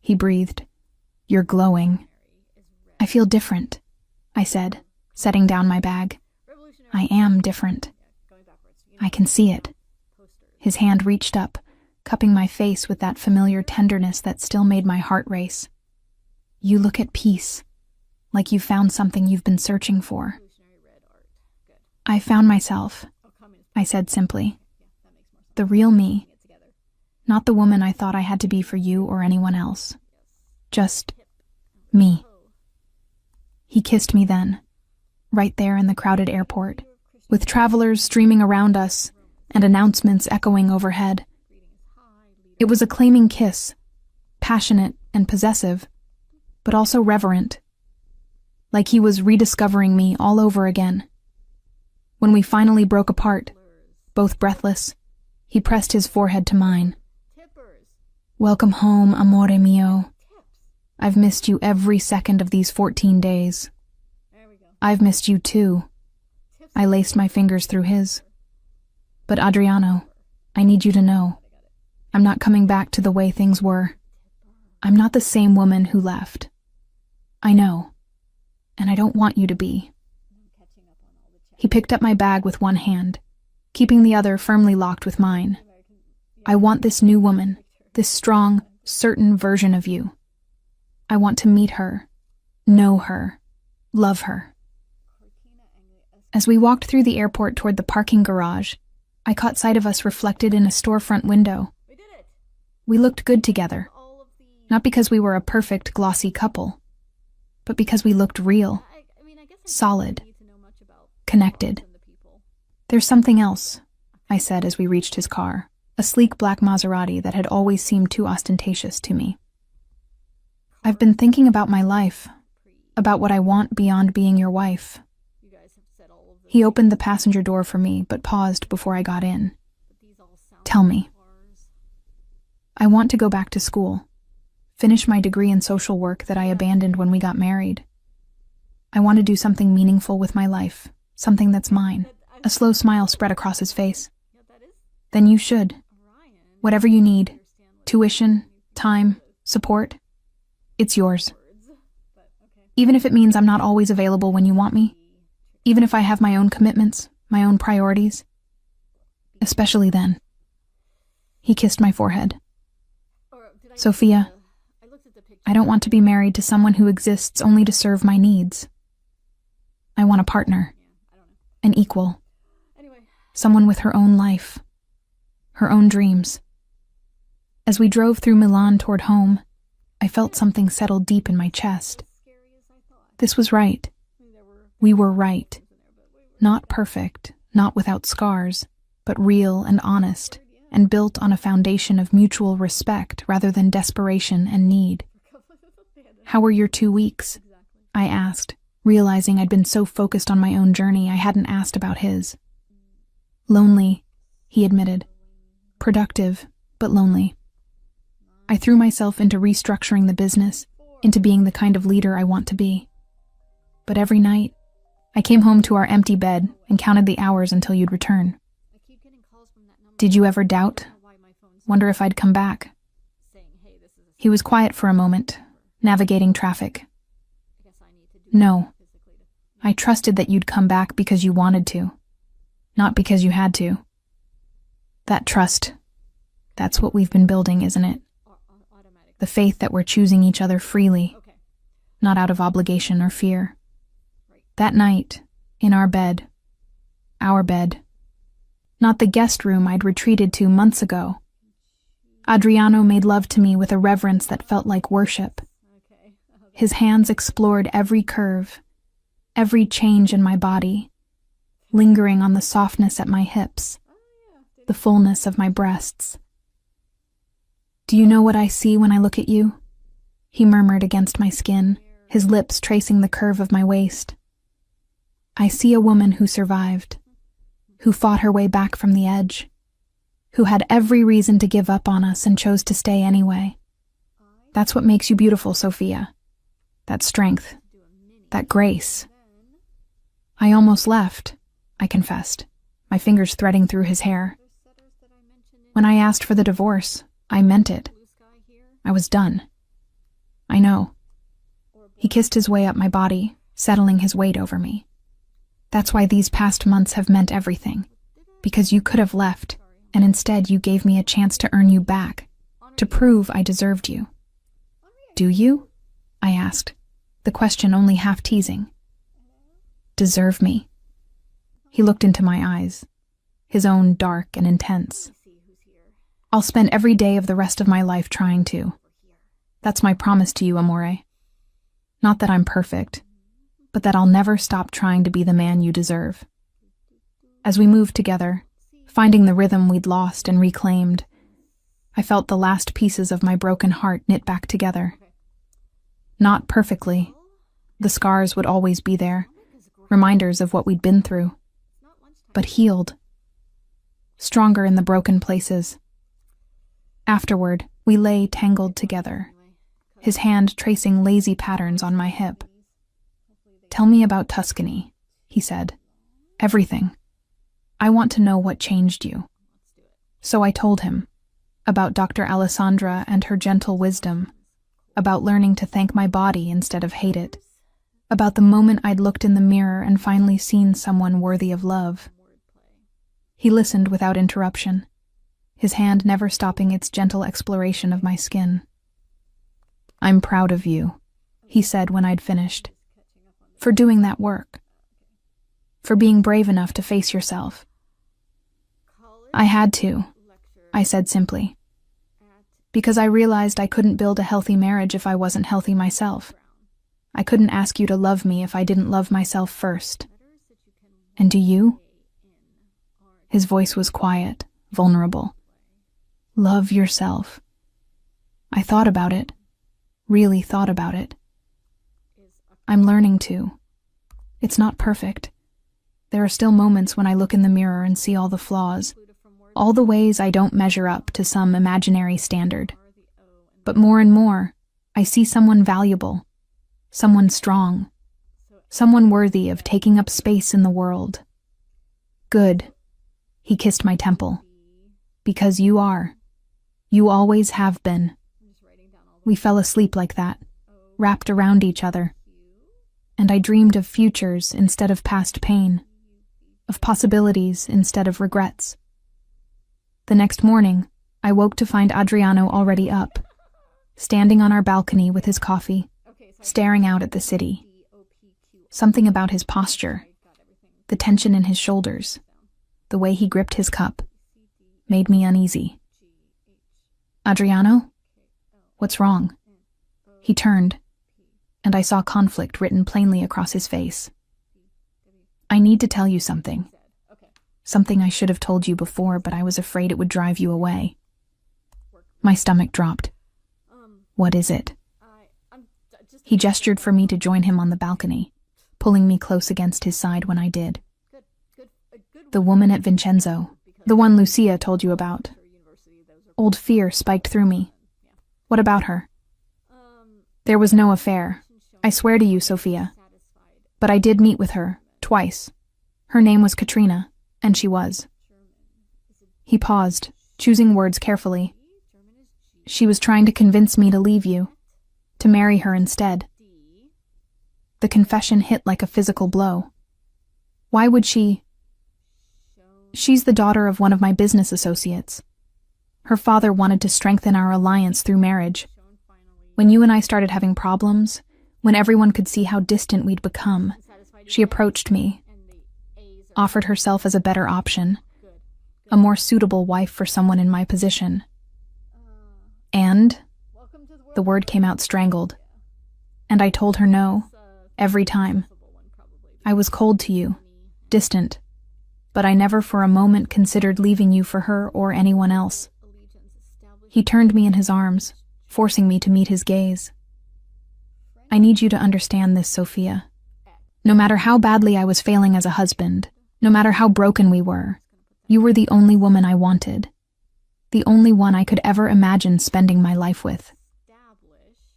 he breathed. "You're glowing." "I feel different," I said, setting down my bag. "I am different. I can see it." His hand reached up, cupping my face with that familiar tenderness that still made my heart race. "You look at peace, like you've found something you've been searching for." "I found myself," I said simply. "The real me. Not the woman I thought I had to be for you or anyone else. Just me." He kissed me then, right there in the crowded airport, with travelers streaming around us and announcements echoing overhead. It was a claiming kiss, passionate and possessive, but also reverent, like he was rediscovering me all over again. When we finally broke apart, both breathless, he pressed his forehead to mine. "Welcome home, amore mio. I've missed you every second of these 14 days. I've missed you too." I laced my fingers through his. "But Adriano, I need you to know, I'm not coming back to the way things were. I'm not the same woman who left. I know, and I don't want you to be." He picked up my bag with one hand, keeping the other firmly locked with mine. "I want this new woman, this strong, certain version of you. I want to meet her, know her, love her." As we walked through the airport toward the parking garage, I caught sight of us reflected in a storefront window. We looked good together, not because we were a perfect, glossy couple, but because we looked real, solid, connected. "There's something else," I said as we reached his car, a sleek black Maserati that had always seemed too ostentatious to me. "I've been thinking about my life, about what I want beyond being your wife." He opened the passenger door for me, but paused before I got in. "Tell me." "I want to go back to school, finish my degree in social work that I abandoned when we got married. I want to do something meaningful with my life, something that's mine." A slow smile spread across his face. "Then you should. Whatever you need, tuition, time, support, it's yours. Even if it means I'm not always available when you want me, even if I have my own commitments, my own priorities. Especially then." He kissed my forehead. "Sophia, I don't want to be married to someone who exists only to serve my needs. I want a partner, an equal, someone with her own life, her own dreams." As we drove through Milan toward home, I felt something settle deep in my chest. This was right. We were right. Not perfect, not without scars, but real and honest, and built on a foundation of mutual respect rather than desperation and need. "How were your 2 weeks?" I asked, realizing I'd been so focused on my own journey I hadn't asked about his. "Lonely," he admitted. "Productive, but lonely. I threw myself into restructuring the business, into being the kind of leader I want to be. But every night, I came home to our empty bed and counted the hours until you'd return. Did you ever doubt? Wonder if I'd come back?" He was quiet for a moment, navigating traffic. "No. I trusted that you'd come back because you wanted to. Not because you had to. That trust, that's what we've been building, isn't it? The faith that we're choosing each other freely, not out of obligation or fear. That night, in our bed, not the guest room I'd retreated to months ago, Adriano made love to me with a reverence that felt like worship. His hands explored every curve, every change in my body, lingering on the softness at my hips, the fullness of my breasts. "Do you know what I see when I look at you?" he murmured against my skin, his lips tracing the curve of my waist. "I see a woman who survived, who fought her way back from the edge, who had every reason to give up on us and chose to stay anyway. That's what makes you beautiful, Sophia. That strength, that grace." I almost left, I confessed, my fingers threading through his hair. When I asked for the divorce, I meant it. I was done. I know. He kissed his way up my body, settling his weight over me. "That's why these past months have meant everything. Because you could have left, and instead you gave me a chance to earn you back, to prove I deserved you." "Do you?" I asked, the question only half teasing. "Deserve me?" He looked into my eyes, his own dark and intense. "I'll spend every day of the rest of my life trying to. That's my promise to you, amore. Not that I'm perfect, but that I'll never stop trying to be the man you deserve." As we moved together, finding the rhythm we'd lost and reclaimed, I felt the last pieces of my broken heart knit back together. Not perfectly. The scars would always be there, reminders of what we'd been through. But healed. Stronger in the broken places. Afterward, we lay tangled together, his hand tracing lazy patterns on my hip. "Tell me about Tuscany," he said. "Everything. I want to know what changed you." So I told him about Dr. Alessandra and her gentle wisdom, about learning to thank my body instead of hate it, about the moment I'd looked in the mirror and finally seen someone worthy of love. He listened without interruption, his hand never stopping its gentle exploration of my skin. "I'm proud of you," he said when I'd finished, "for doing that work, for being brave enough to face yourself." "I had to," I said simply, "because I realized I couldn't build a healthy marriage if I wasn't healthy myself. I couldn't ask you to love me if I didn't love myself first. And do you?" His voice was quiet, vulnerable. "Love yourself." I thought about it, really thought about it. I'm learning to. It's not perfect. There are still moments when I look in the mirror and see all the flaws, all the ways I don't measure up to some imaginary standard. But more and more, I see someone valuable, someone strong, someone worthy of taking up space in the world. "Good," he kissed my temple, "because you are. You always have been." We fell asleep like that, wrapped around each other, and I dreamed of futures instead of past pain, of possibilities instead of regrets. The next morning, I woke to find Adriano already up, standing on our balcony with his coffee, staring out at the city. Something about his posture, the tension in his shoulders, the way he gripped his cup, made me uneasy. "Adriano? What's wrong?" He turned, and I saw conflict written plainly across his face. "I need to tell you something. Something I should have told you before, but I was afraid it would drive you away." My stomach dropped. "What is it?" He gestured for me to join him on the balcony, pulling me close against his side when I did. "The woman at Vincenzo, the one Lucia told you about." Old fear spiked through me. "What about her?" "There was no affair. I swear to you, Sophia. But I did meet with her, twice. Her name was Katrina, and she was." He paused, choosing words carefully. "She was trying to convince me to leave you, to marry her instead." The confession hit like a physical blow. Why would she? She's the daughter of one of my business associates. Her father wanted to strengthen our alliance through marriage. When you and I started having problems, when everyone could see how distant we'd become, she approached me, offered herself as a better option, a more suitable wife for someone in my position. And the word came out strangled, and I told her no, every time. I was cold to you, distant, but I never for a moment considered leaving you for her or anyone else. He turned me in his arms, forcing me to meet his gaze. I need you to understand this, Sophia. No matter how badly I was failing as a husband, no matter how broken we were, you were the only woman I wanted, the only one I could ever imagine spending my life with.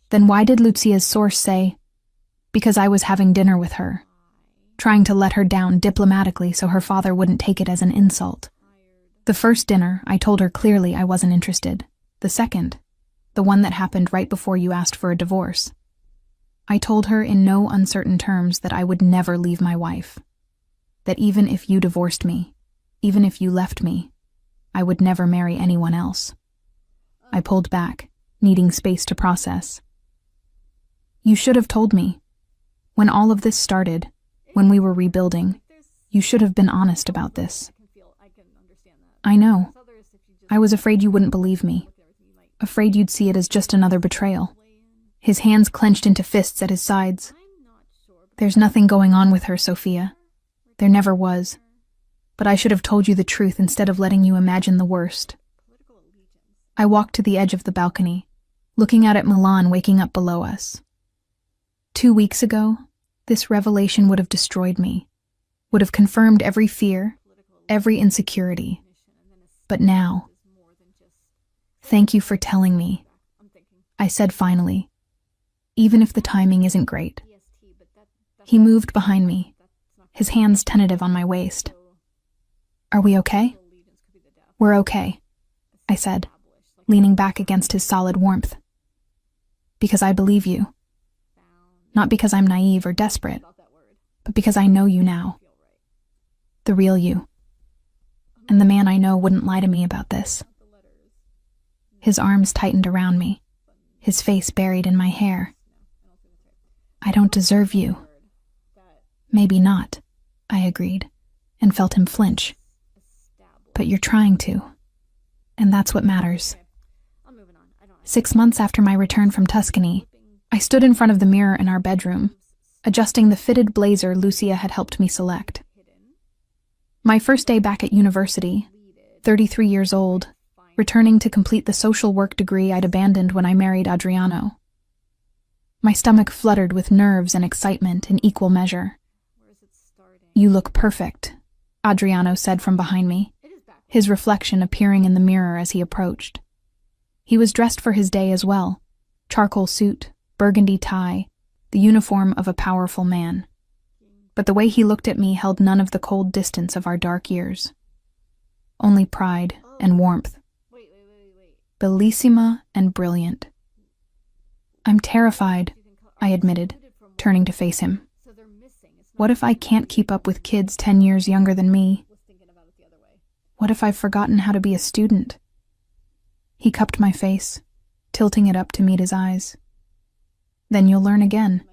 Then why did Lucia's source say, because I was having dinner with her, trying to let her down diplomatically so her father wouldn't take it as an insult? The first dinner, I told her clearly I wasn't interested. The second, the one that happened right before you asked for a divorce, I told her in no uncertain terms that I would never leave my wife, that even if you divorced me, even if you left me, I would never marry anyone else. I pulled back, needing space to process. You should have told me. When all of this started, when we were rebuilding, you should have been honest about this. I know. I was afraid you wouldn't believe me, afraid you'd see it as just another betrayal. His hands clenched into fists at his sides. There's nothing going on with her, Sophia. There never was. But I should have told you the truth instead of letting you imagine the worst. I walked to the edge of the balcony, looking out at Milan waking up below us. 2 weeks ago, this revelation would have destroyed me, would have confirmed every fear, every insecurity. But now, thank you for telling me, I said finally, even if the timing isn't great. He moved behind me, his hands tentative on my waist. Are we okay? We're okay, I said, leaning back against his solid warmth. Because I believe you. Not because I'm naive or desperate, but because I know you now. The real you. And the man I know wouldn't lie to me about this. His arms tightened around me, his face buried in my hair. I don't deserve you. Maybe not, I agreed, and felt him flinch. But you're trying to, and that's what matters. 6 months after my return from Tuscany, I stood in front of the mirror in our bedroom, adjusting the fitted blazer Lucia had helped me select. My first day back at university, 33 years old, returning to complete the social work degree I'd abandoned when I married Adriano. My stomach fluttered with nerves and excitement in equal measure. You look perfect, Adriano said from behind me, his reflection appearing in the mirror as he approached. He was dressed for his day as well, charcoal suit, burgundy tie, the uniform of a powerful man. But the way he looked at me held none of the cold distance of our dark years. Only pride and warmth. Bellissima and brilliant. I'm terrified, I admitted, turning to face him. What if I can't keep up with kids 10 years younger than me? What if I've forgotten how to be a student? He cupped my face, tilting it up to meet his eyes. Then you'll learn again.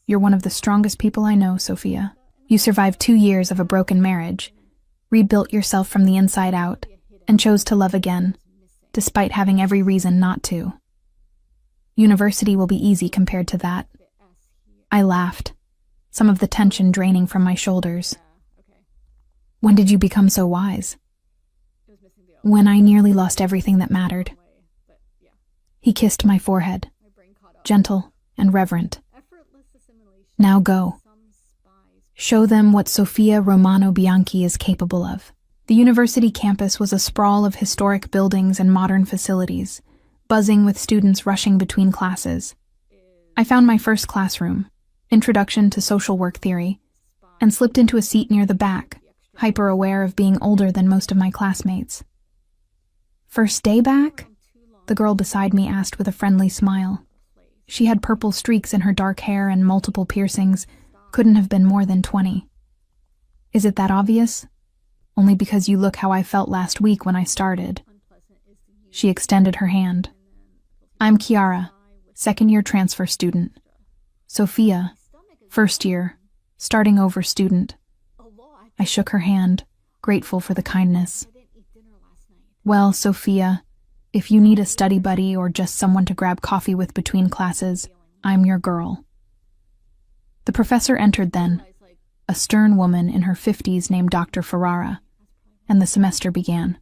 You're one of the strongest people I know, Sophia. You survived 2 years of a broken marriage, rebuilt yourself from the inside out, and chose to love again, despite having every reason not to. University will be easy compared to that. I laughed, some of the tension draining from my shoulders. When did you become so wise? When I nearly lost everything that mattered. He kissed my forehead, gentle and reverent. Now go. Show them what Sofia Romano Bianchi is capable of. The university campus was a sprawl of historic buildings and modern facilities, buzzing with students rushing between classes. I found my first classroom, Introduction to Social Work Theory, and slipped into a seat near the back, hyper-aware of being older than most of my classmates. First day back? The girl beside me asked with a friendly smile. She had purple streaks in her dark hair and multiple piercings, couldn't have been more than 20. Is it that obvious? only because you look how I felt last week when I started." She extended her hand. "I'm Kiara, second-year transfer student. Sophia, first year, starting over student." I shook her hand, grateful for the kindness. "Well, Sophia, if you need a study buddy or just someone to grab coffee with between classes, I'm your girl." The professor entered then, a stern woman in her 50s named Dr. Ferrara, and the semester began.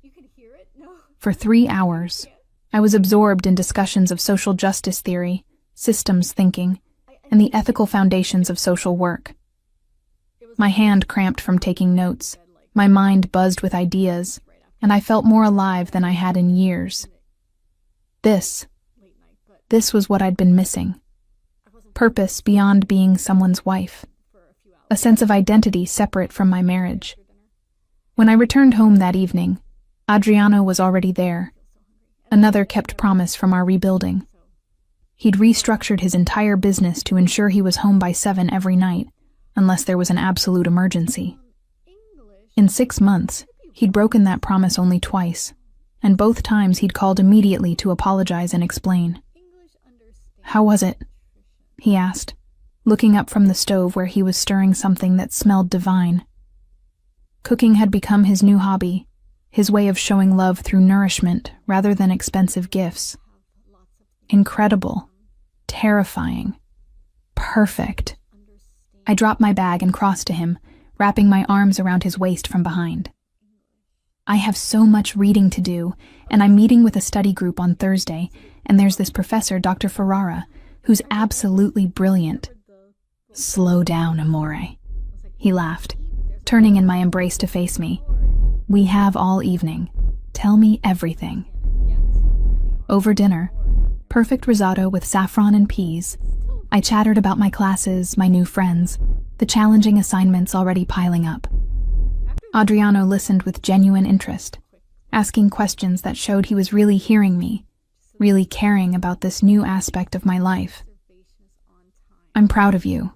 For 3 hours, I was absorbed in discussions of social justice theory, systems thinking, and the ethical foundations of social work. My hand cramped from taking notes, my mind buzzed with ideas, and I felt more alive than I had in years. This was what I'd been missing. Purpose beyond being someone's wife. A sense of identity separate from my marriage. When I returned home that evening, Adriano was already there. Another kept promise from our rebuilding. He'd restructured his entire business to ensure he was home by 7 every night, unless there was an absolute emergency. In 6 months, he'd broken that promise only twice, and both times he'd called immediately to apologize and explain. "How was it?" he asked, looking up from the stove where he was stirring something that smelled divine. Cooking had become his new hobby, his way of showing love through nourishment rather than expensive gifts. Incredible, terrifying, perfect. I dropped my bag and crossed to him, wrapping my arms around his waist from behind. "I have so much reading to do, and I'm meeting with a study group on Thursday, and there's this professor, Dr. Ferrara, who's absolutely brilliant." "Slow down, amore," he laughed, turning in my embrace to face me. "We have all evening. Tell me everything." Over dinner, perfect risotto with saffron and peas, I chattered about my classes, my new friends, the challenging assignments already piling up. Adriano listened with genuine interest, asking questions that showed he was really hearing me, really caring about this new aspect of my life. "I'm proud of you,"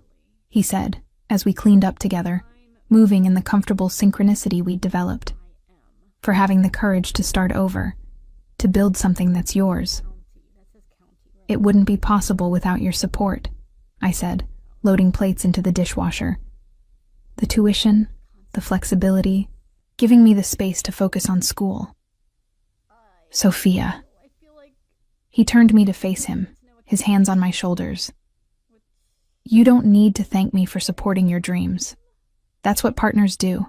he said, as we cleaned up together, moving in the comfortable synchronicity we'd developed. "For having the courage to start over, to build something that's yours." "It wouldn't be possible without your support," I said, loading plates into the dishwasher. "The tuition, the flexibility, giving me the space to focus on school." "Sophia." He turned me to face him, his hands on my shoulders. "You don't need to thank me for supporting your dreams. That's what partners do.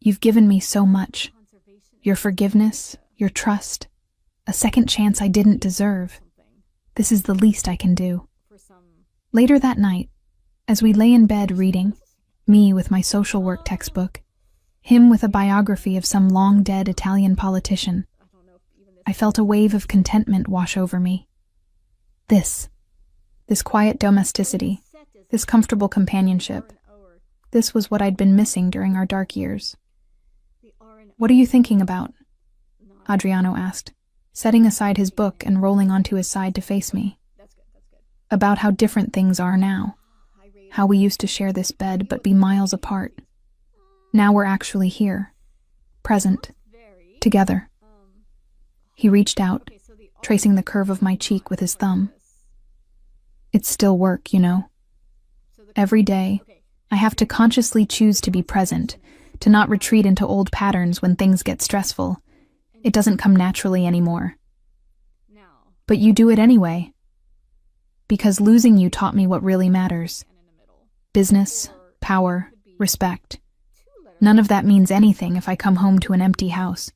You've given me so much. Your forgiveness, your trust, a second chance I didn't deserve. This is the least I can do." Later that night, as we lay in bed reading, me with my social work textbook, him with a biography of some long-dead Italian politician, I felt a wave of contentment wash over me. This quiet domesticity, this comfortable companionship, this was what I'd been missing during our dark years. "What are you thinking about?" Adriano asked, setting aside his book and rolling onto his side to face me. "About how different things are now. How we used to share this bed but be miles apart. Now we're actually here, present, together." He reached out, tracing the curve of my cheek with his thumb. "It's still work, you know. Every day, I have to consciously choose to be present, to not retreat into old patterns when things get stressful. It doesn't come naturally anymore. But you do it anyway. Because losing you taught me what really matters. Business, power, respect. None of that means anything if I come home to an empty house,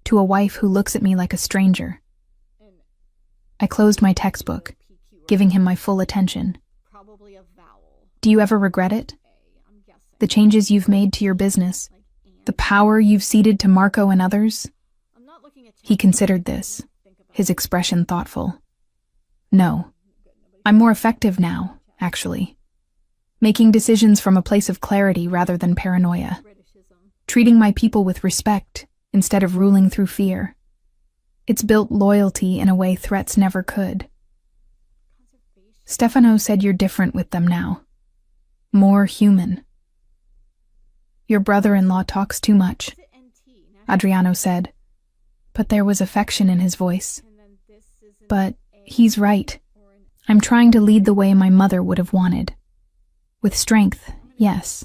to a wife who looks at me like a stranger." I closed my textbook, giving him my full attention. "Do you ever regret it? The changes you've made to your business, the power you've ceded to Marco and others?" He considered this, his expression thoughtful. "No. I'm more effective now, actually. Making decisions from a place of clarity rather than paranoia. Treating my people with respect instead of ruling through fear. It's built loyalty in a way threats never could." "Stefano said you're different with them now. More human." "Your brother-in-law talks too much," Adriano said, but there was affection in his voice. But he's right. I'm trying to lead the way my mother would have wanted. With strength, yes,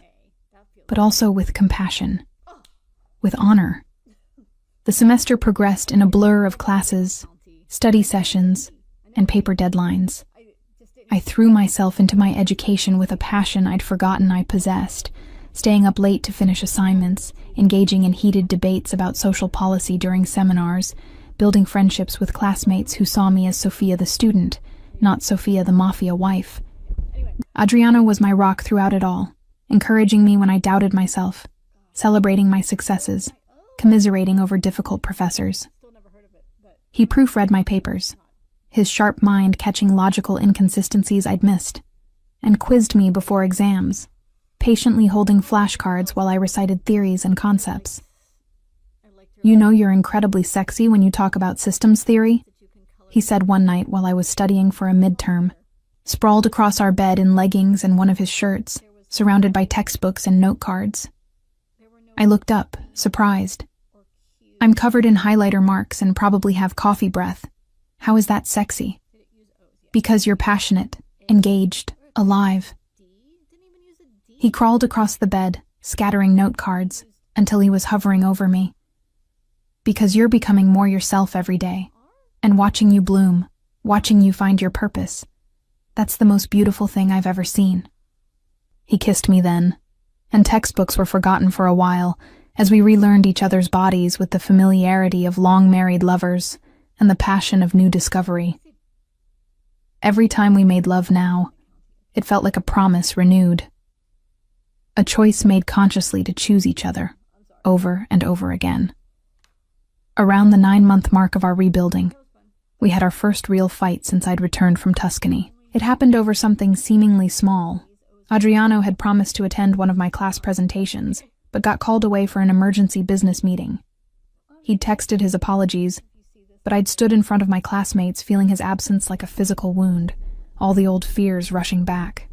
but also with compassion, with honor. The semester progressed in a blur of classes, study sessions, and paper deadlines. I threw myself into my education with a passion I'd forgotten I possessed, staying up late to finish assignments, engaging in heated debates about social policy during seminars, building friendships with classmates who saw me as Sophia the student, not Sophia the Mafia wife. Adriano was my rock throughout it all, encouraging me when I doubted myself, celebrating my successes, commiserating over difficult professors. He proofread my papers, his sharp mind catching logical inconsistencies I'd missed, and quizzed me before exams, patiently holding flashcards while I recited theories and concepts. You know you're incredibly sexy when you talk about systems theory, he said one night while I was studying for a midterm, sprawled across our bed in leggings and one of his shirts, surrounded by textbooks and note cards. I looked up, surprised. I'm covered in highlighter marks and probably have coffee breath. How is that sexy? Because you're passionate, engaged, alive. He crawled across the bed, scattering note cards, until he was hovering over me. Because you're becoming more yourself every day, and watching you bloom, watching you find your purpose. That's the most beautiful thing I've ever seen. He kissed me then, and textbooks were forgotten for a while, as we relearned each other's bodies with the familiarity of long-married lovers and the passion of new discovery. Every time we made love now, it felt like a promise renewed. A choice made consciously to choose each other, over and over again. Around the 9-month mark of our rebuilding, we had our first real fight since I'd returned from Tuscany. It happened over something seemingly small. Adriano had promised to attend one of my class presentations, but got called away for an emergency business meeting. He'd texted his apologies, but I'd stood in front of my classmates feeling his absence like a physical wound, all the old fears rushing back.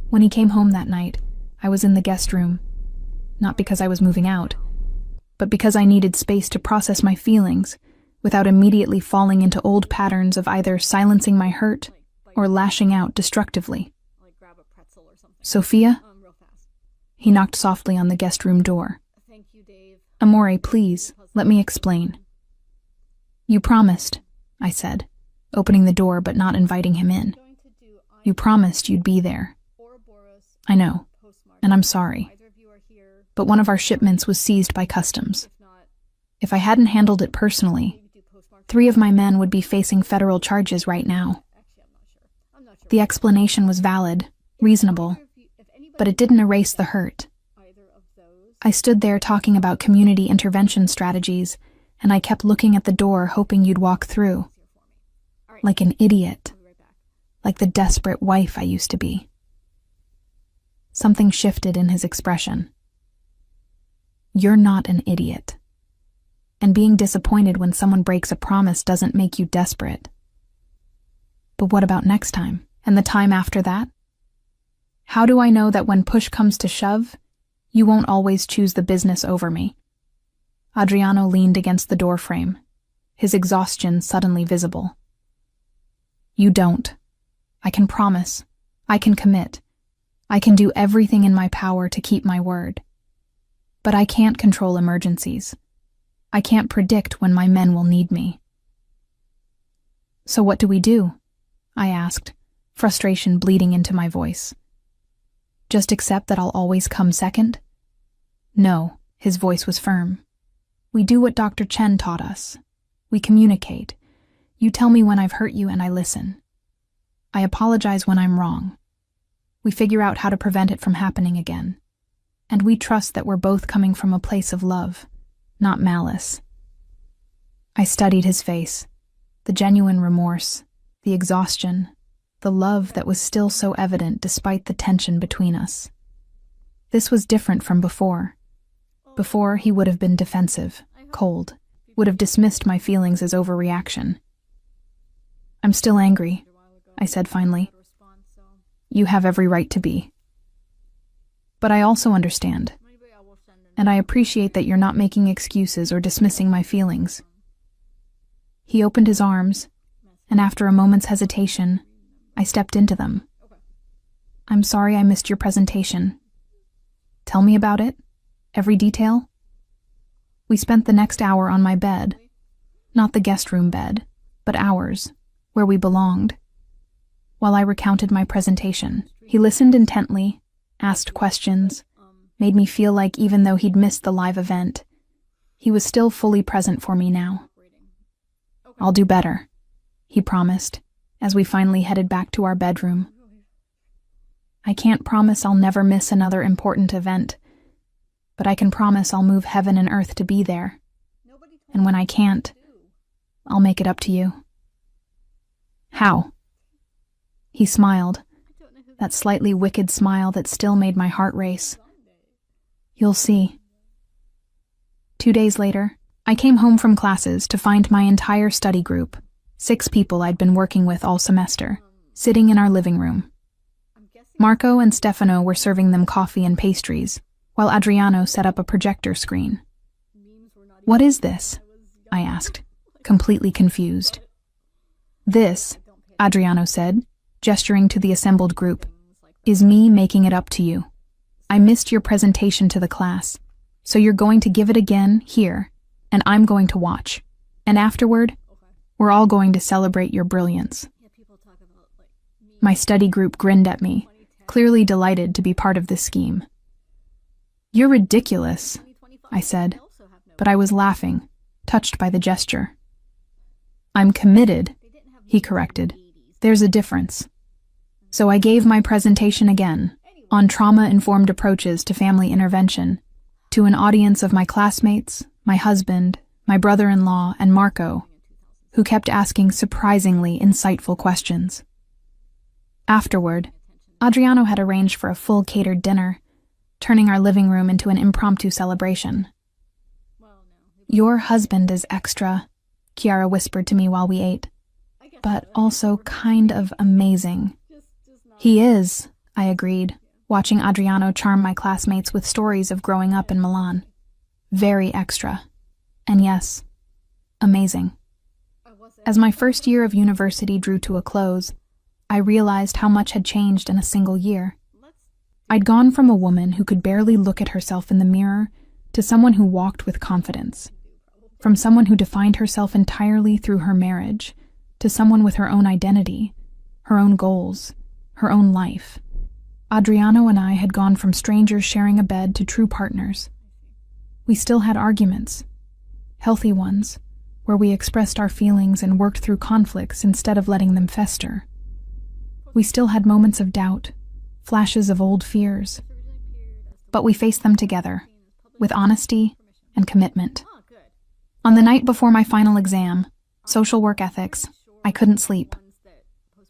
When he came home that night, I was in the guest room, not because I was moving out, but because I needed space to process my feelings without immediately falling into old patterns of either silencing my hurt or lashing out destructively. Sophia? He knocked softly on the guest room door. Amore, please, let me explain. You promised, I said, opening the door but not inviting him in. You promised you'd be there. I know, and I'm sorry. But one of our shipments was seized by customs. If I hadn't handled it personally, 3 of my men would be facing federal charges right now. The explanation was valid, reasonable, but it didn't erase the hurt. I stood there talking about community intervention strategies, and I kept looking at the door hoping you'd walk through. Like an idiot. Like the desperate wife I used to be. Something shifted in his expression. You're not an idiot. And being disappointed when someone breaks a promise doesn't make you desperate. But what about next time? And the time after that? How do I know that when push comes to shove, you won't always choose the business over me? Adriano leaned against the doorframe, his exhaustion suddenly visible. You don't. I can promise. I can commit. I can do everything in my power to keep my word. But I can't control emergencies. I can't predict when my men will need me. So what do we do? I asked, frustration bleeding into my voice. Just accept that I'll always come second? No, his voice was firm. We do what Dr. Chen taught us. We communicate. You tell me when I've hurt you and I listen. I apologize when I'm wrong. We figure out how to prevent it from happening again. And we trust that we're both coming from a place of love, not malice. I studied his face, the genuine remorse, the exhaustion, the love that was still so evident despite the tension between us. This was different from before. Before, he would have been defensive, cold, would have dismissed my feelings as overreaction. I'm still angry, I said finally. You have every right to be. But I also understand. and I appreciate that you're not making excuses or dismissing my feelings." He opened his arms, and after a moment's hesitation, I stepped into them. "I'm sorry I missed your presentation. Tell me about it. Every detail." We spent the next hour on my bed. Not the guest room bed, but ours, where we belonged. While I recounted my presentation, he listened intently, asked questions, made me feel like even though he'd missed the live event, he was still fully present for me now. "I'll do better," he promised, as we finally headed back to our bedroom. "I can't promise I'll never miss another important event, but I can promise I'll move heaven and earth to be there. And when I can't, I'll make it up to you." "How?" He smiled, that slightly wicked smile that still made my heart race. "You'll see." 2 days later, I came home from classes to find my entire study group, 6 people I'd been working with all semester, sitting in our living room. Marco and Stefano were serving them coffee and pastries, while Adriano set up a projector screen. "What is this?" I asked, completely confused. "This," Adriano said, gesturing to the assembled group, "is me making it up to you. I missed your presentation to the class, so you're going to give it again here, and I'm going to watch. And afterward, we're all going to celebrate your brilliance." My study group grinned at me, clearly delighted to be part of this scheme. "You're ridiculous," I said, but I was laughing, touched by the gesture. "I'm committed," he corrected. "There's a difference." So I gave my presentation again, on trauma-informed approaches to family intervention, to an audience of my classmates, my husband, my brother-in-law, and Marco, who kept asking surprisingly insightful questions. Afterward, Adriano had arranged for a full catered dinner, turning our living room into an impromptu celebration. "Your husband is extra," Chiara whispered to me while we ate, "but also kind of amazing." "He is," I agreed, watching Adriano charm my classmates with stories of growing up in Milan. "Very extra. And yes, amazing." As my first year of university drew to a close, I realized how much had changed in a single year. I'd gone from a woman who could barely look at herself in the mirror to someone who walked with confidence. From someone who defined herself entirely through her marriage to someone with her own identity, her own goals, her own life. Adriano and I had gone from strangers sharing a bed to true partners. We still had arguments, healthy ones, where we expressed our feelings and worked through conflicts instead of letting them fester. We still had moments of doubt, flashes of old fears, but we faced them together, with honesty and commitment. On the night before my final exam, social work ethics, I couldn't sleep.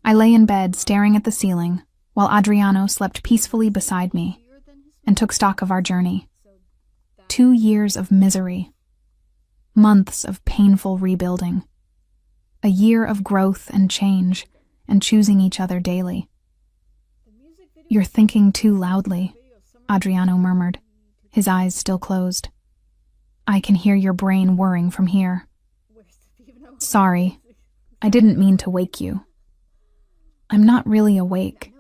I lay in bed staring at the ceiling, while Adriano slept peacefully beside me, and took stock of our journey. 2 years of misery. Months of painful rebuilding. A year of growth and change, and choosing each other daily. "You're thinking too loudly," Adriano murmured, his eyes still closed. "I can hear your brain whirring from here." "Sorry, I didn't mean to wake you." "I'm not really awake."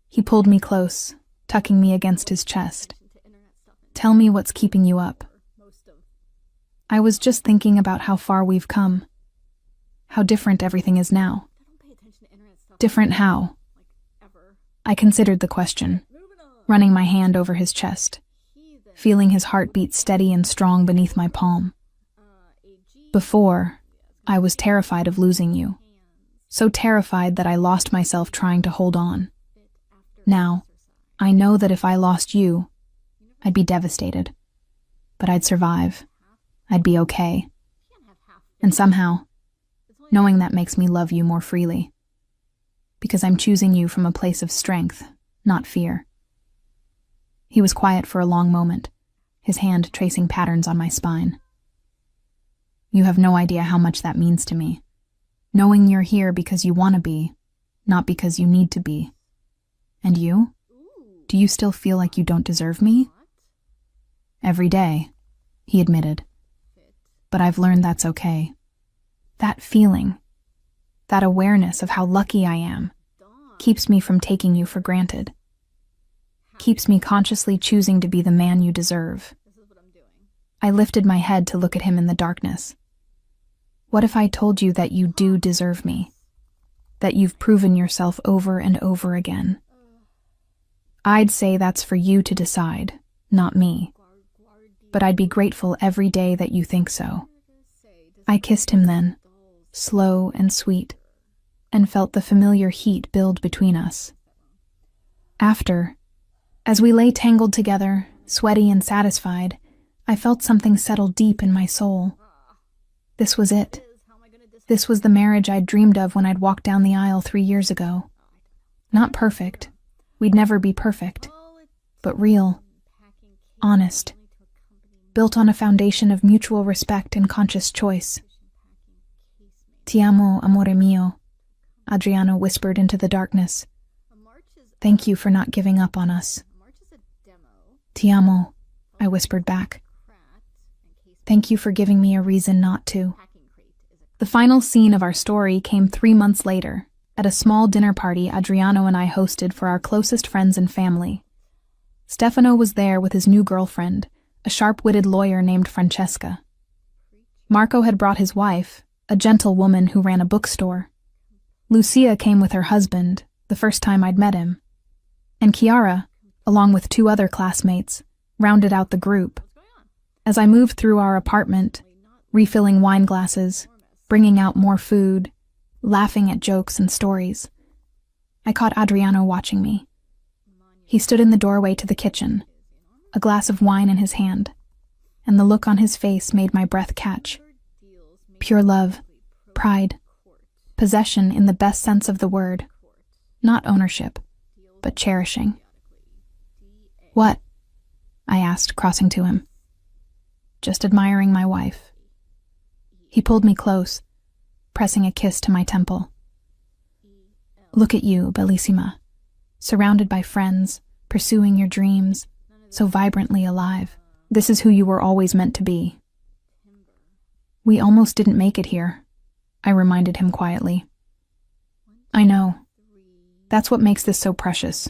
He pulled me close, tucking me against his chest. "Tell me what's keeping you up." "I was just thinking about how far we've come. How different everything is now." "Different how?" I considered the question, running my hand over his chest, feeling his heartbeat steady and strong beneath my palm. "Before, I was terrified of losing you. So terrified that I lost myself trying to hold on. Now, I know that if I lost you, I'd be devastated. But I'd survive. I'd be okay. And somehow, knowing that makes me love you more freely. Because I'm choosing you from a place of strength, not fear." He was quiet for a long moment, his hand tracing patterns on my spine. "You have no idea how much that means to me. Knowing you're here because you want to be, not because you need to be. And you? Do you still feel like you don't deserve me?" Every day, he admitted. But I've learned that's okay. That feeling, that awareness of how lucky I am, keeps me from taking you for granted. Keeps me consciously choosing to be the man you deserve. I lifted my head to look at him in the darkness. What if I told you that you do deserve me? That you've proven yourself over and over again? I'd say that's for you to decide, not me. But I'd be grateful every day that you think so. I kissed him then, slow and sweet, and felt the familiar heat build between us. After, as we lay tangled together, sweaty and satisfied, I felt something settle deep in my soul. This was it. This was the marriage I'd dreamed of when I'd walked down the aisle 3 years ago. Not perfect. We'd never be perfect. But real. Honest. Built on a foundation of mutual respect and conscious choice. Ti amo, amore mio, Adriano whispered into the darkness. Thank you for not giving up on us. Ti amo, I whispered back. Thank you for giving me a reason not to. The final scene of our story came 3 months later, at a small dinner party Adriano and I hosted for our closest friends and family. Stefano was there with his new girlfriend, a sharp-witted lawyer named Francesca. Marco had brought his wife, a gentle woman who ran a bookstore. Lucia came with her husband, the first time I'd met him. And Chiara, along with 2 other classmates, rounded out the group. As I moved through our apartment, refilling wine glasses, bringing out more food, laughing at jokes and stories, I caught Adriano watching me. He stood in the doorway to the kitchen, a glass of wine in his hand, and the look on his face made my breath catch. Pure love, pride, possession in the best sense of the word, not ownership, but cherishing. What? I asked, crossing to him. Just admiring my wife. He pulled me close, pressing a kiss to my temple. Look at you, Bellissima, surrounded by friends, pursuing your dreams, so vibrantly alive. This is who you were always meant to be. We almost didn't make it here, I reminded him quietly. I know. That's what makes this so precious.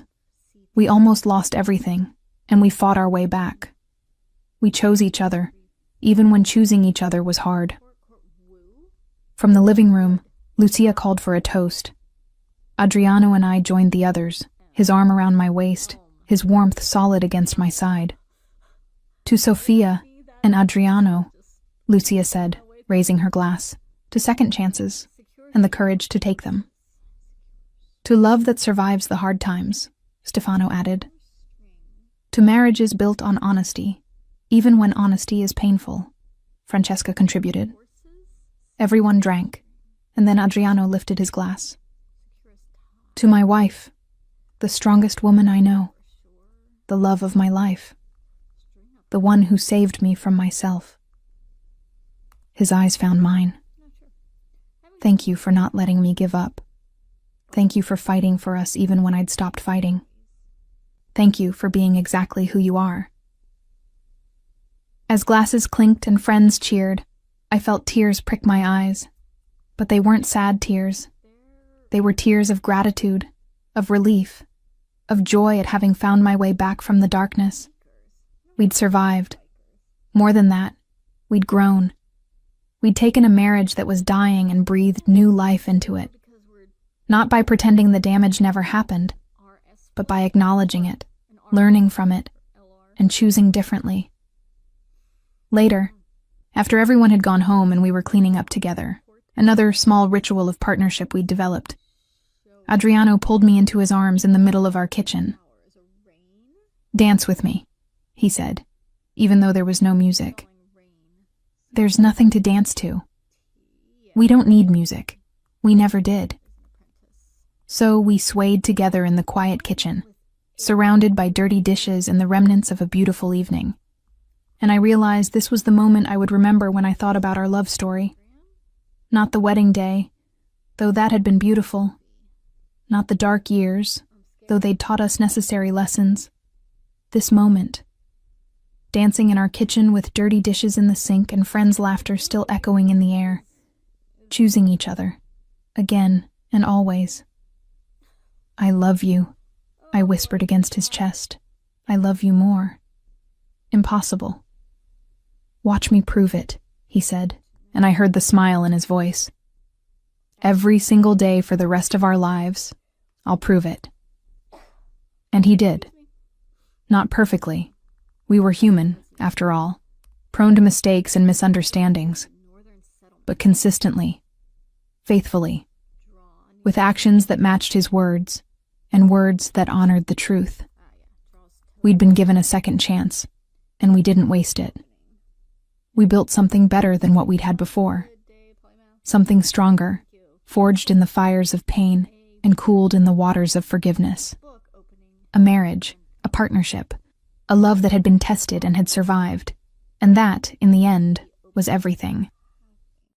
We almost lost everything, and we fought our way back. We chose each other, even when choosing each other was hard. From the living room, Lucia called for a toast. Adriano and I joined the others, his arm around my waist, his warmth solid against my side. To Sofia and Adriano, Lucia said, raising her glass, to second chances, and the courage to take them. To love that survives the hard times, Stefano added. To marriages built on honesty, even when honesty is painful, Francesca contributed. Everyone drank, and then Adriano lifted his glass. To my wife, the strongest woman I know, the love of my life, the one who saved me from myself. His eyes found mine. Thank you for not letting me give up. Thank you for fighting for us even when I'd stopped fighting. Thank you for being exactly who you are. As glasses clinked and friends cheered, I felt tears prick my eyes. But they weren't sad tears. They were tears of gratitude, of relief, of joy at having found my way back from the darkness. We'd survived. More than that, we'd grown. We'd taken a marriage that was dying and breathed new life into it. Not by pretending the damage never happened, but by acknowledging it, learning from it, and choosing differently. Later, after everyone had gone home and we were cleaning up together, another small ritual of partnership we'd developed, Adriano pulled me into his arms in the middle of our kitchen. Dance with me, he said, even though there was no music. There's nothing to dance to. We don't need music. We never did. So we swayed together in the quiet kitchen, surrounded by dirty dishes and the remnants of a beautiful evening. And I realized this was the moment I would remember when I thought about our love story. Not the wedding day, though that had been beautiful. Not the dark years, though they'd taught us necessary lessons. This moment. dancing in our kitchen with dirty dishes in the sink and friends' laughter still echoing in the air. Choosing each other, again and always. "I love you," I whispered against his chest. "I love you more." "Impossible." "Watch me prove it," he said, and I heard the smile in his voice. "Every single day for the rest of our lives, I'll prove it." And he did. Not perfectly. We were human, after all, prone to mistakes and misunderstandings. But consistently, faithfully, with actions that matched his words, and words that honored the truth. We'd been given a second chance, and we didn't waste it. We built something better than what we'd had before. Something stronger, forged in the fires of pain and cooled in the waters of forgiveness. A marriage, a partnership, a love that had been tested and had survived. And that, in the end, was everything.